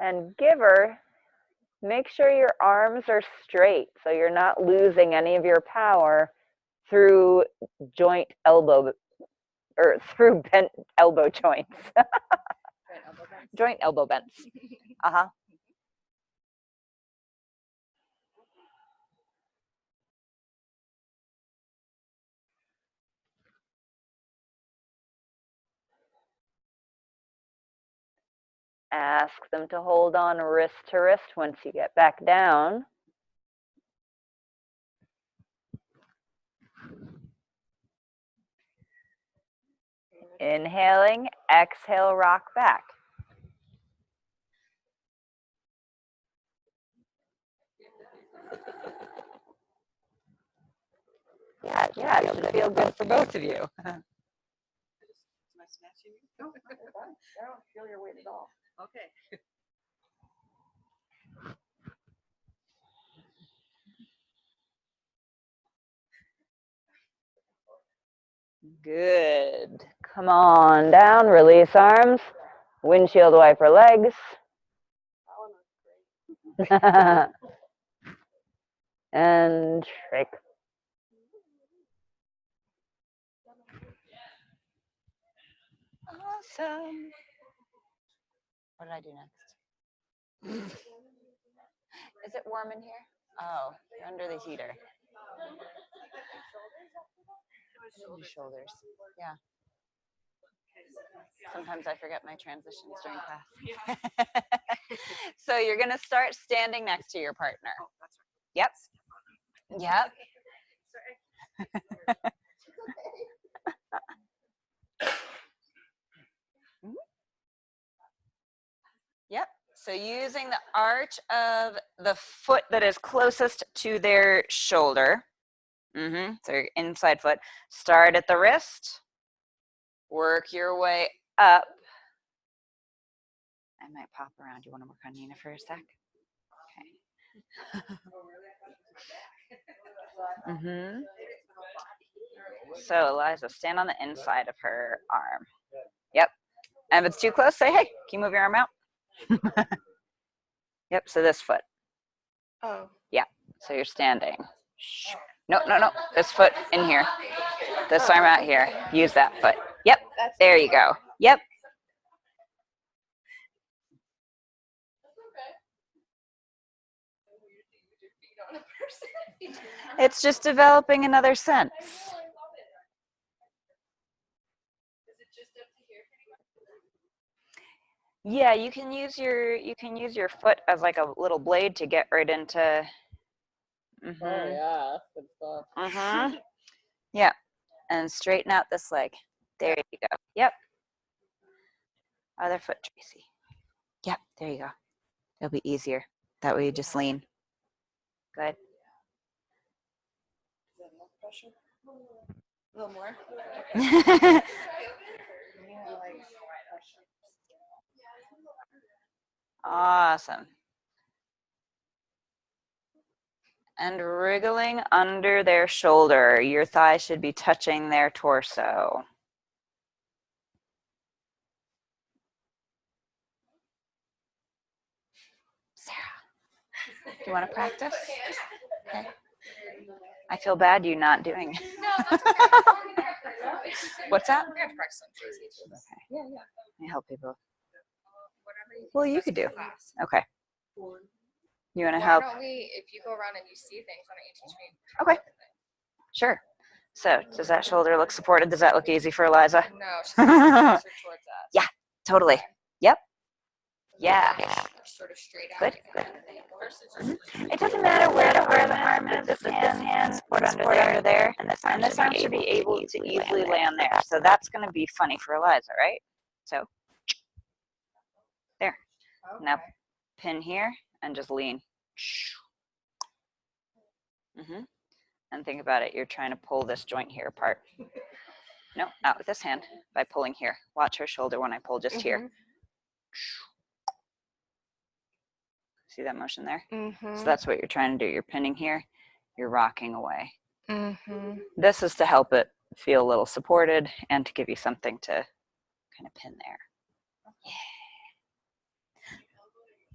And giver, make sure your arms are straight so you're not losing any of your power through joint elbow, or through bent elbow joints. Joint elbow bends. Uh-huh. Ask them to hold on wrist to wrist once you get back down. Inhaling, exhale, rock back. Yeah, it should feel good for both of you. Am I snatching you? No, I don't feel your weight at all. Okay. Good. Come on down, release arms, windshield wiper legs. And shake. Awesome. What did I do next? Is it warm in here? Oh, you're under the heater. Your shoulders. Yeah. Sometimes I forget my transitions during class. So you're going to start standing next to your partner. Yep. Yep. Yep. So using the arch of the foot that is closest to their shoulder. So your inside foot. Start at the wrist. Work your way up. I might pop around. You want to work on Nina for a sec? Okay. So Eliza, stand on the inside of her arm. Yep. And if it's too close, say, hey, can you move your arm out? Yep, so this foot. Oh. So you're standing. No, no, no. This foot in here. This arm out here. Use that foot. Yep. That's There you go. Yep. It's just developing another sense. Yeah, you can use your foot as like a little blade to get right into. Oh yeah, that's good stuff. Mm-hmm. Yeah, and straighten out this leg. There you go. Yep. Other foot, Tracy. Yep. There you go. It'll be easier. That way you just lean. Good. A little more. Awesome. And wriggling under their shoulder. Your thigh should be touching their torso. Sarah, do you want to practice? Okay. I feel bad you not doing it. No, that's okay. What's that? We have to practice on Tracy too. Okay. Yeah. I help you both. Whatever you Well, think's you best could for do. the class. Okay. You want to Why help? don't we, if you go around and you see things, why don't you teach me? Okay. Sure. So, does that shoulder look supported? Does that look easy for Eliza? No, she's closer towards us. Yeah. Totally. Yep. Yeah. Sort of straight out. Good, like a thing. Versus just It doesn't matter where the arm is. This hand support under there, and this arm should be able to easily land there. So that's going to be funny for Eliza, right? So there. Now okay. pin here and just lean. And think about it. You're trying to pull this joint here apart. No, not with this hand. By pulling here. Watch her shoulder when I pull just here. See that motion there? So that's what you're trying to do. You're pinning here. You're rocking away. This is to help it feel a little supported and to give you something to kind of pin there. Yeah.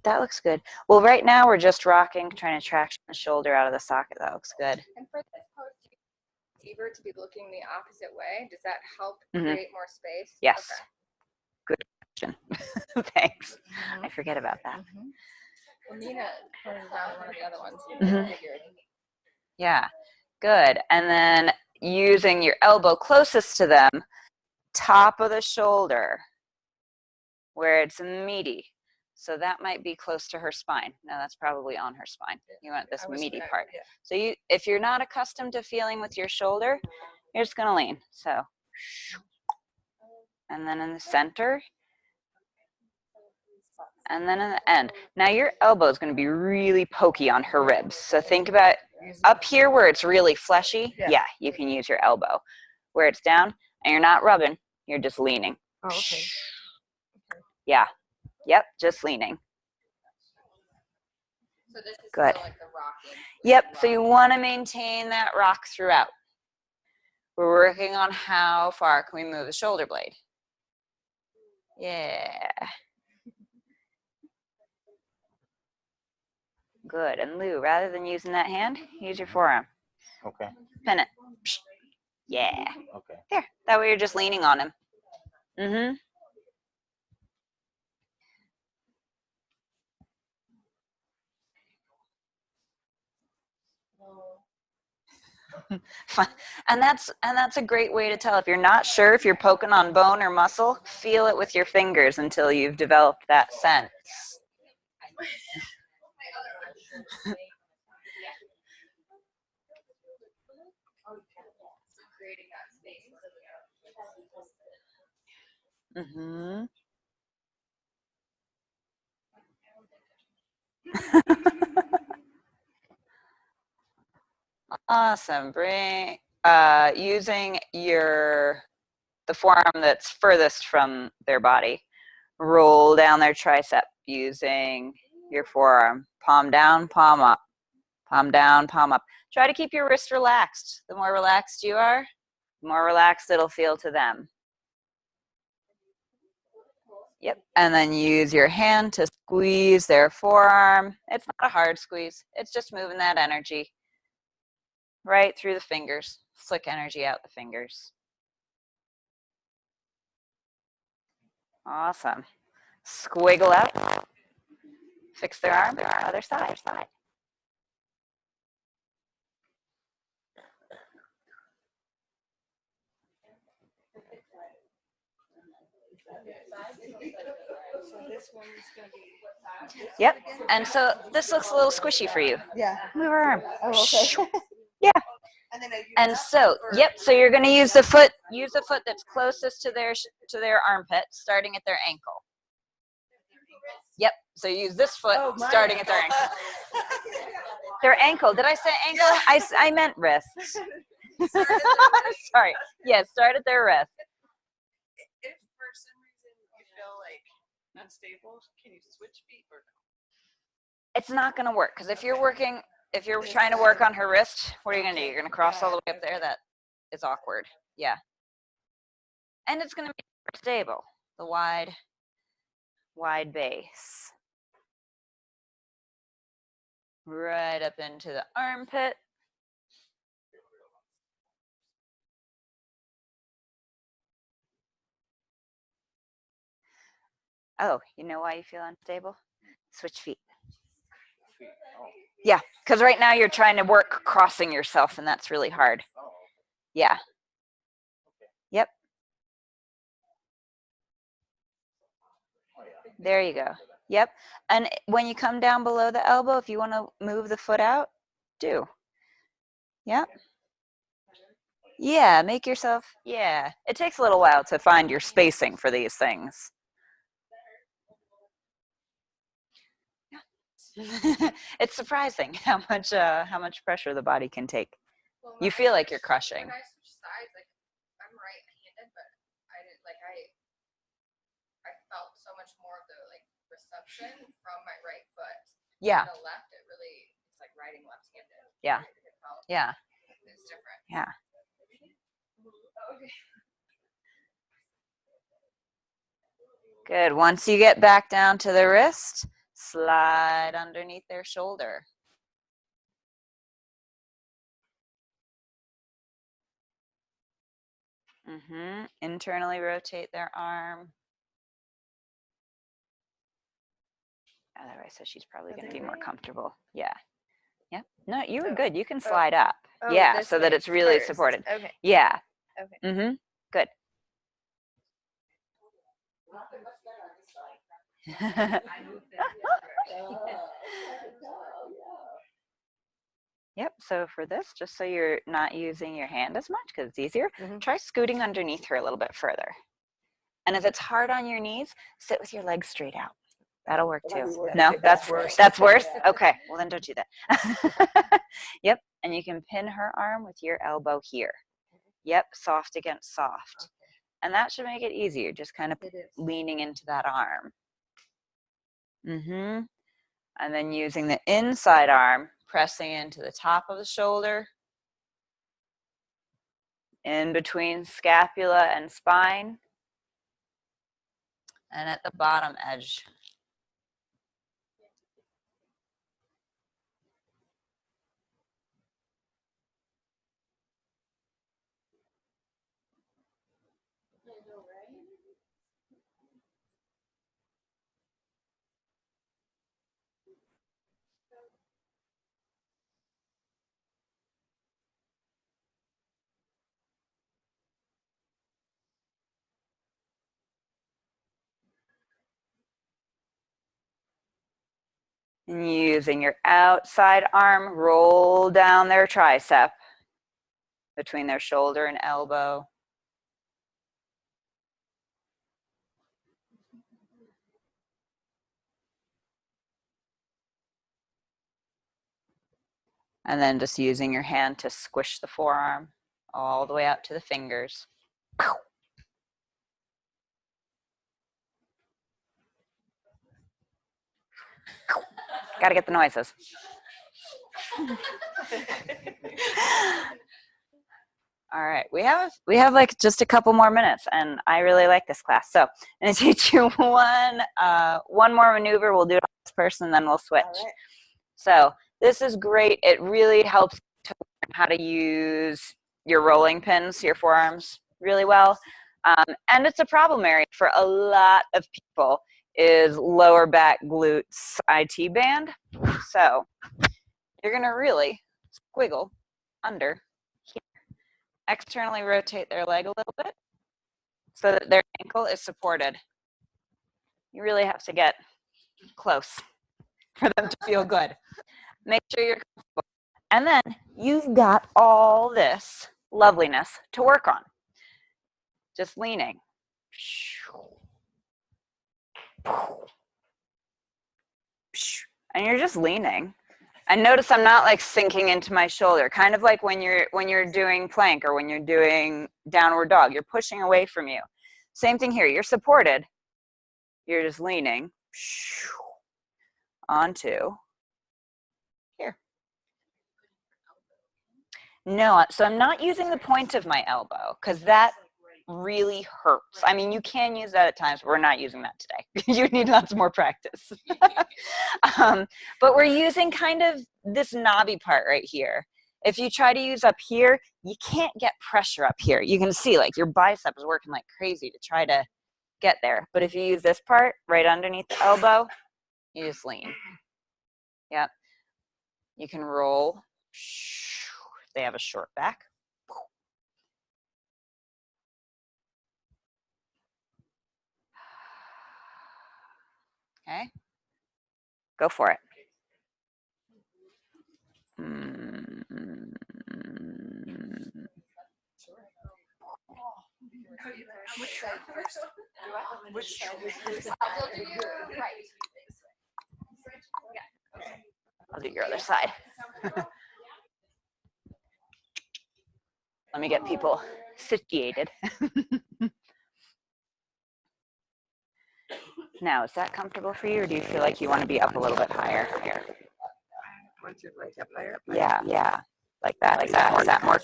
That looks good. Well, right now we're just rocking, trying to traction the shoulder out of the socket. That looks good. And for this pose, do you want to be looking the opposite way? Does that help create more space? Yes. Okay. Good question. Thanks. I forget about that. Well, Nina pointed around one of the other ones. I figured. Yeah, good. And then using your elbow closest to them, top of the shoulder, where it's meaty. So that might be close to her spine. No, that's probably on her spine. You want this meaty part. Yeah. So if you're not accustomed to feeling with your shoulder, you're just gonna lean. So, and then in the center, and then in the end. Now your elbow is gonna be really pokey on her ribs. So think about up here where it's really fleshy. Yeah, you can use your elbow. Where it's down and you're not rubbing, you're just leaning. Oh, okay. Yeah. Yep, just leaning. So this is Good. still like the rocking. Yep, so you want to maintain that rock throughout. We're working on how far can we move the shoulder blade. Yeah. Good, and Lou, rather than using that hand, use your forearm. Okay. Pin it. Yeah. Okay. There, that way you're just leaning on him. Fun. And that's a great way to tell if you're not sure if you're poking on bone or muscle, feel it with your fingers until you've developed that sense. Creating that space. Awesome. Bring using the forearm that's furthest from their body. Roll down their tricep using your forearm. Palm down, palm up. Palm down, palm up. Try to keep your wrist relaxed. The more relaxed you are, the more relaxed it'll feel to them. Yep. And then use your hand to squeeze their forearm. It's not a hard squeeze. It's just moving that energy right through the fingers. Flick energy out the fingers. Awesome. Squiggle out. Fix their arm, other side. So this one's gonna be. Yep. And so this looks a little squishy for you. Yeah. Move her arm. Oh, okay. Yeah. And then I use And that so, for- yep. So you're going to use the foot that's closest to their armpit, starting at their ankle. Yep. So use this foot Oh, my starting at their ankle. Their ankle. Did I say ankle? I meant wrist. Sorry. Yes. Start at their wrist. If for some reason you feel like unstable, can you switch feet or no? It's not going to work because if you're trying to work on her wrist, what are you going to do? You're going to cross all the way up there. That is awkward. Yeah. And it's going to be more stable. The wide base. Right up into the armpit. Oh, you know why you feel unstable? Switch feet. Yeah, because right now you're trying to work crossing yourself, and that's really hard. Yeah. Yep. There you go. Yep. And when you come down below the elbow, if you want to move the foot out, do. Yep. Yeah, make yourself, yeah. It takes a little while to find your spacing for these things. It's surprising how much pressure the body can take. Well, You feel like you're crushing. When I switch sides, like I'm right-handed, but I didn't like I felt so much more of the like reception from my right foot. Yeah. The left, it's like riding left-handed. Yeah. Yeah. It's different. Yeah. Okay. Good. Once you get back down to the wrist, slide underneath their shoulder. Internally rotate their arm. Otherwise, so she's probably going to be more comfortable. Yeah. Yep. No, you were good. You can slide up. Yeah, so that it's really supported. Okay. Yeah. Okay. Good. Yep, so for this, just so you're not using your hand as much because it's easier, try scooting underneath her a little bit further. And if it's hard on your knees, sit with your legs straight out. That'll work too. No, that's worse. That's worse? Okay, well then don't do that. Yep, and you can pin her arm with your elbow here. Yep, soft against soft. And that should make it easier, just kind of leaning into that arm. And then using the inside arm, pressing into the top of the shoulder, in between scapula and spine, and at the bottom edge. And using your outside arm, roll down their tricep between their shoulder and elbow. And then just using your hand to squish the forearm all the way out to the fingers. Got to get the noises. All right, we have like just a couple more minutes, and I really like this class. So I'm gonna teach you one more maneuver. We'll do it on this person, then we'll switch. All right. So this is great. It really helps to learn how to use your rolling pins, your forearms, really well. And it's a problem area for a lot of people is lower back glutes IT band. So you're gonna really squiggle under here. Externally rotate their leg a little bit so that their ankle is supported. You really have to get close for them to feel good. Make sure you're comfortable. And then you've got all this loveliness to work on. Just leaning. And you're just leaning. And notice I'm not like sinking into my shoulder, kind of like when you're doing plank or when you're doing downward dog, you're pushing away from you. Same thing here, you're supported. You're just leaning onto here. No, so I'm not using the point of my elbow because that really hurts. I mean, you can use that at times, but we're not using that today. You need lots more practice. But we're using kind of this knobby part right here. If you try to use up here, you can't get pressure up here. You can see like your bicep is working like crazy to try to get there. But if you use this part right underneath the elbow, you just lean. Yep. You can roll. They have a short back. Okay, go for it. Which side is this? I'll do you right. I'll do your other side. Let me get people situated. Now, is that comfortable for you, or do you feel like you want to be up a little bit higher? Want your leg up higher? Yeah, like that. Is that more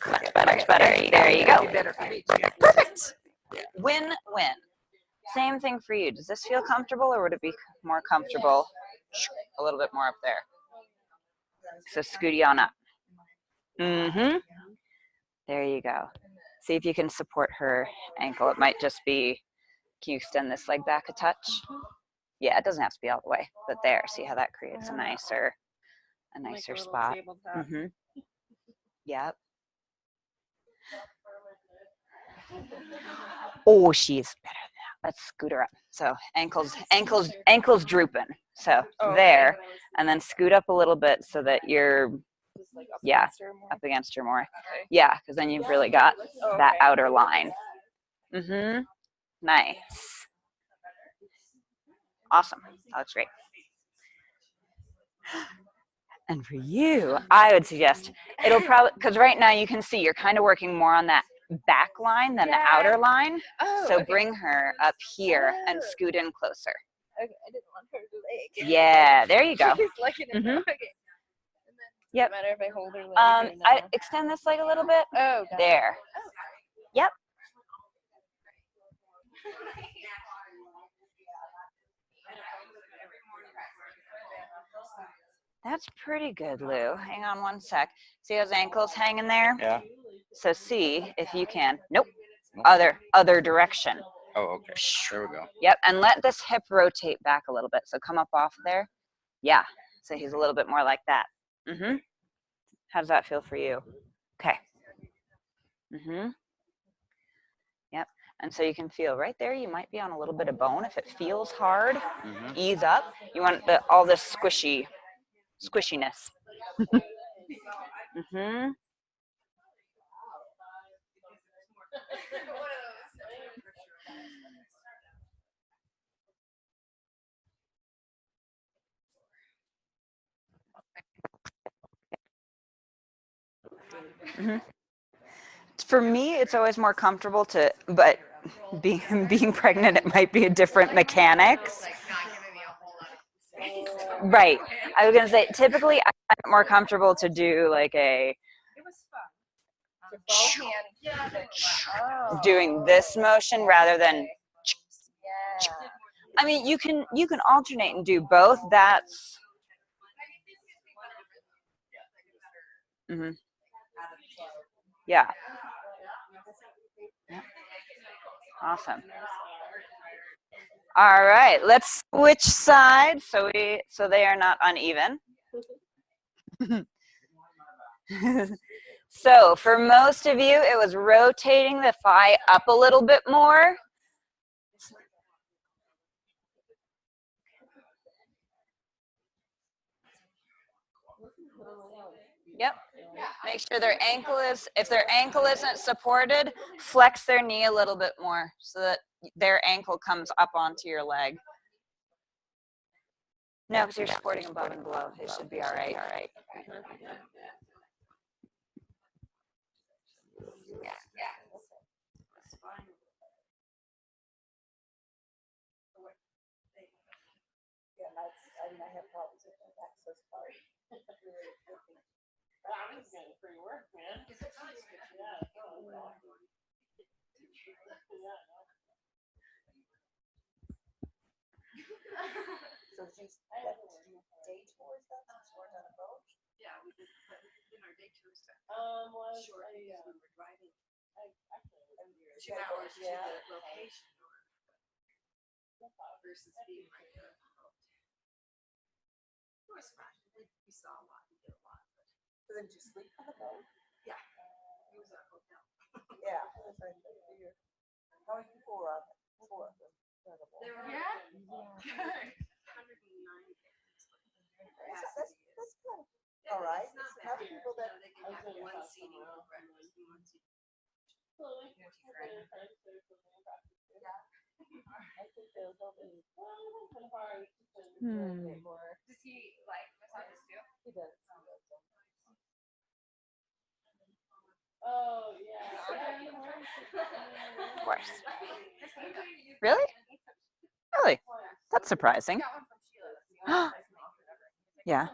much better? There you go. Better for me. Perfect. Win-win. Same thing for you. Does this feel comfortable, or would it be more comfortable a little bit more up there? So scooty on up. There you go. See if you can support her ankle. It might just be, can you extend this leg back a touch? Yeah, it doesn't have to be all the way, but there. See how that creates a nicer spot. Yep. Oh, she's better than that. Let's scoot her up. So ankles drooping. So there, and then scoot up a little bit so that you're, up against her more. Okay. Yeah, because then you've really got that outer line. Nice. Awesome. That looks great. And for you, I would suggest it'll probably, because right now you can see you're kind of working more on that back line than the outer line. So bring her up here and scoot in closer. Okay, I didn't want her leg. Yeah, there you go. She's liking it. Okay. And then, Yep. no matter if I hold her leg or no. I extend this leg a little bit. Oh, got There. Yep. That's pretty good, Lou. Hang on one sec. See those ankles hanging there? Yeah. So see if you can. Nope. Other direction. Oh, okay. There we go. Yep. And let this hip rotate back a little bit. So come up off of there. Yeah. So he's a little bit more like that. How does that feel for you? Okay. Yep. And so you can feel right there, you might be on a little bit of bone. If it feels hard, ease up. You want all this squishiness. For me, it's always more comfortable but being pregnant, it might be a different mechanics. Right. I was gonna say, typically I find it more comfortable to do like a both hands. Oh. doing this motion rather than. Yeah. I mean, you can alternate and do both. That's. Yeah. Awesome. All right, let's switch sides so they are not uneven. So for most of you, it was rotating the thigh up a little bit more. Yep. Make sure their ankle is, if their ankle isn't supported, flex their knee a little bit more so that their ankle comes up onto your leg. No, because you're supporting above and below. It should be all right. I have problems with that access card. Wow, this is getting free work, man. So she's day tours, that's we're on a boat. Yeah, we did in our day tour stuff. Was Short I, days when we're driving actually, 2 hours to the location versus being like it was fun. We saw a lot, we did a lot. But so then did you sleep on the boat? yeah, it was a hotel. Yeah. How are you four of them? Four of them. There were Yeah. 109. That's good. All right. It's not It's enough bad. people that They can have one seating for breakfast and one seating. I think they'll be hard to more. Does he like massages too? He does. Oh yeah. Of course. Really? Really? That's surprising. Yeah.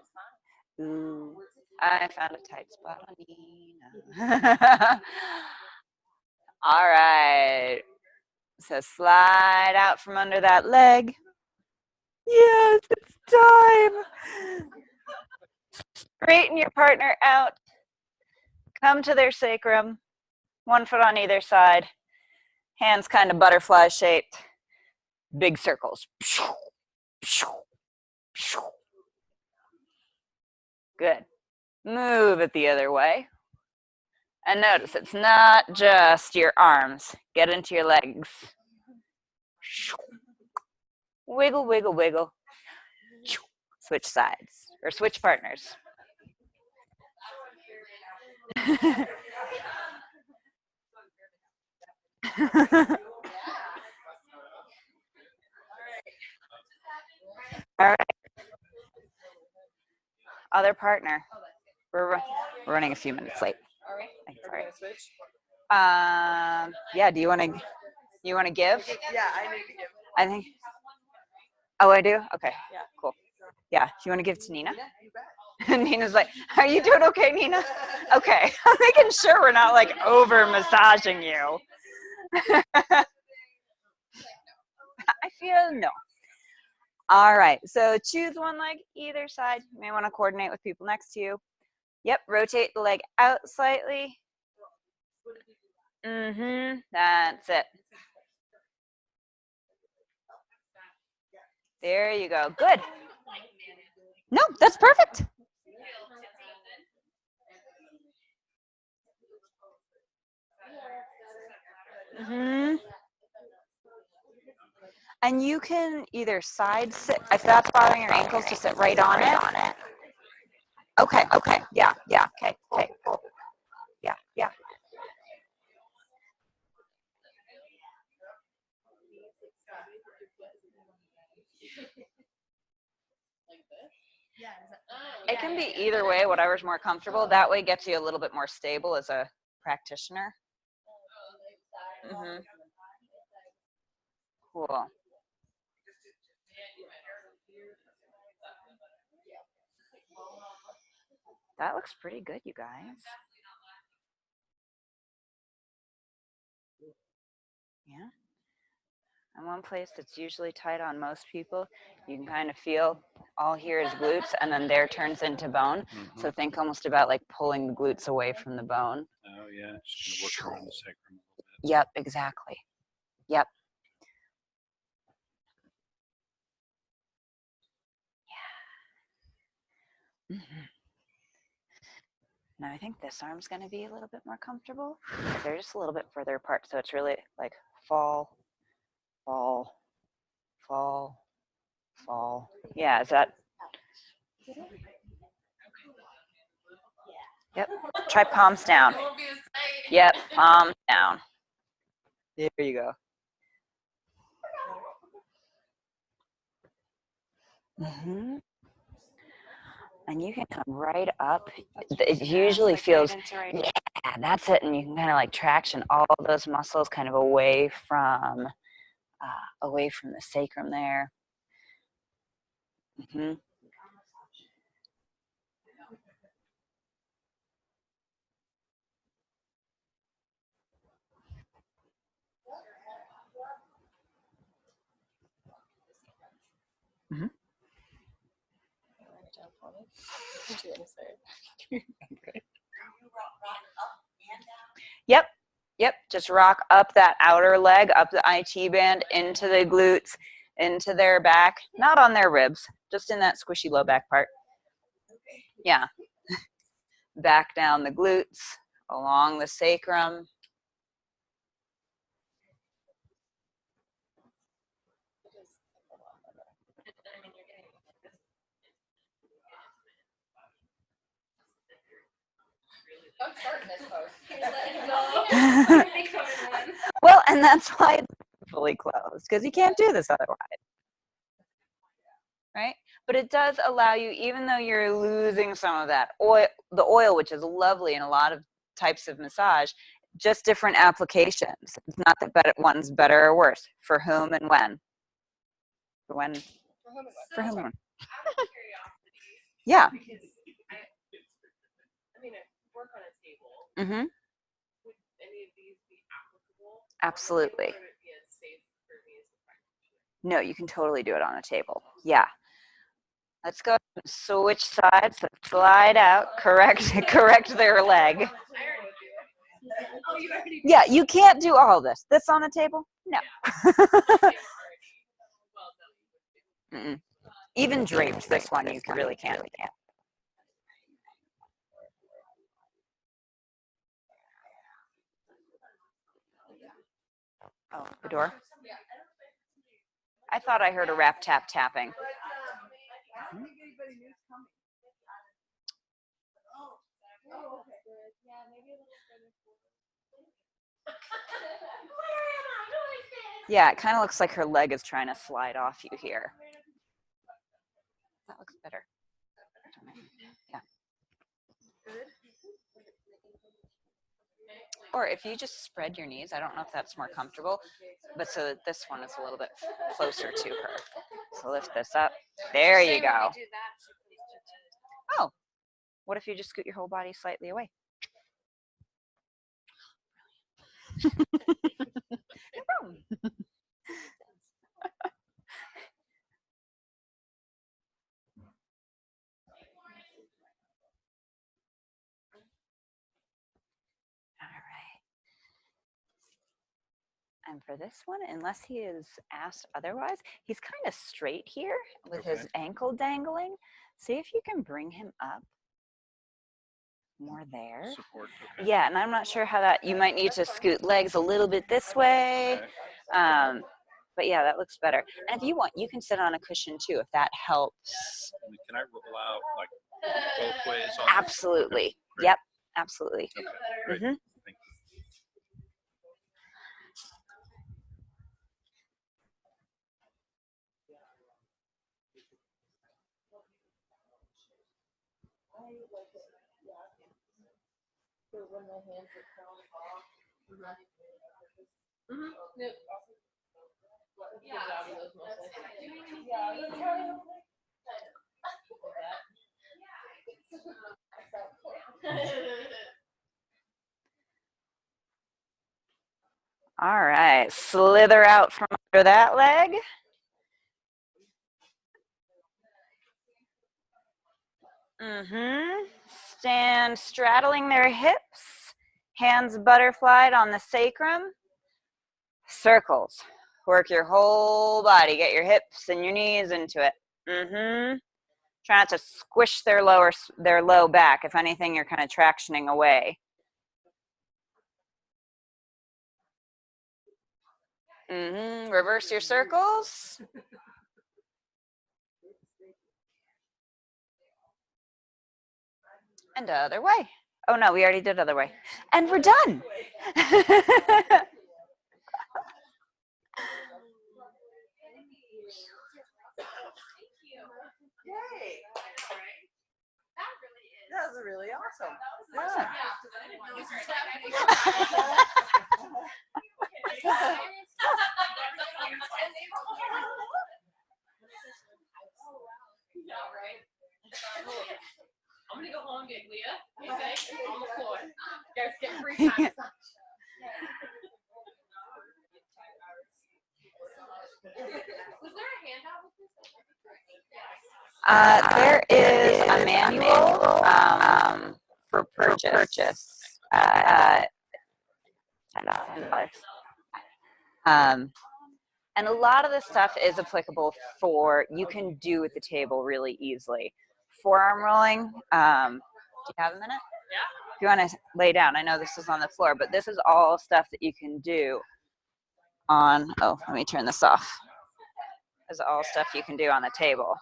Ooh, I found a tight spot on Nina. All right. So slide out from under that leg. Yes, it's time. Straighten your partner out. Come to their sacrum. 1 foot on either side. Hands kind of butterfly shaped. Big circles. Good. Move it the other way. And notice it's not just your arms. Get into your legs. Wiggle, wiggle, wiggle. Switch sides or switch partners. All right. Other partner. We're running a few minutes late. I think it's all right. Yeah. Do you want to give? Yeah, I need to give. I think. Oh, I do. Okay. Yeah. Cool. Yeah. Do you want to give to Nina? And Nina's like, "Are you doing okay, Nina?" Okay. I'm making sure we're not like over massaging you. I feel no. All right. So choose one leg either side. You may want to coordinate with people next to you. Yep. Rotate the leg out slightly. That's it. There you go. Good. No, that's perfect. And you can either side sit, if that's bothering your ankles, just sit right on it. Okay, yeah, okay, cool. Yeah. It can be either way, whatever's more comfortable. That way gets you a little bit more stable as a practitioner. Cool. That looks pretty good, you guys. Yeah. And one place that's usually tight on most people, you can kind of feel all here is glutes, and then there turns into bone. Mhm. So think almost about like pulling the glutes away from the bone. Oh yeah, just gonna work around the sacrum a little bit. Yep, exactly. Yep. Yeah. Now I think this arm's going to be a little bit more comfortable. They're just a little bit further apart, so it's really like fall, fall, fall, fall. Yeah, is that? Yep. Try palms down. Yep, palms down. There you go. And you can come right up. It usually feels, yeah, that's it. And you can kind of like traction all those muscles kind of away from the sacrum there. Yep. Yep. Just rock up that outer leg, up the IT band, into the glutes, into their back, not on their ribs, just in that squishy low back part. Yeah. Back down the glutes, along the sacrum. I'm starting this post. Let him go. Well, and that's why it's fully closed, because you can't do this otherwise. Right? But it does allow you, even though you're losing some of that oil, the oil, which is lovely in a lot of types of massage, just different applications. It's not that one's better or worse. For whom and when. For when. For whom and when. Out of curiosity. Yeah. Because I mean, I work on a table. Mm-hmm. Would any of these be applicable? Absolutely. Or would it be as safe for me as a practitioner? No, you can totally do it on a table. Yeah. Let's go switch sides. Let's slide out. Correct their leg. Yeah, you can't do all this. This on a table? No. Mm-mm. Even draped, this one you really can't. Oh, the door? I thought I heard a rap tap tapping. Yeah, it kind of looks like her leg is trying to slide off you here. That looks better. Yeah. Or if you just spread your knees, I don't know if that's more comfortable, but so that this one is a little bit closer to her. So lift this up. There you go. Oh, what if you just scoot your whole body slightly away? No problem. All right. And for this one, unless he is asked otherwise, he's kind of straight here with his ankle dangling. See if you can bring him up more there. Support. Okay. Yeah, and I'm not sure how that, you might need to scoot legs a little bit this way. Okay. But yeah, that looks better. And if you want, you can sit on a cushion too, if that helps. Can I roll out like both ways? Absolutely. Okay, Yep, absolutely. okay, great. Mm-hmm. Thank you. So when my hands are thrown off, All right, slither out from under that leg. Stand straddling their hips, hands butterflied on the sacrum. Circles. Work your whole body. Get your hips and your knees into it. Try not to squish their low back. If anything, you're kind of tractioning away. Reverse your circles. And other way. Oh no, we already did other way. And we're done. Yay. That was really awesome. I'm gonna go home and get Leah. Okay, on the floor. You guys get free time. Was there a handout with this? There is a manual for purchase. $10. And a lot of this stuff is applicable for, you can do at the table really easily. Forearm rolling, do you have a minute? Yeah. If you want to lay down, I know this is on the floor, but this is all stuff that you can do on, oh, let me turn this off. This is all stuff you can do on the table.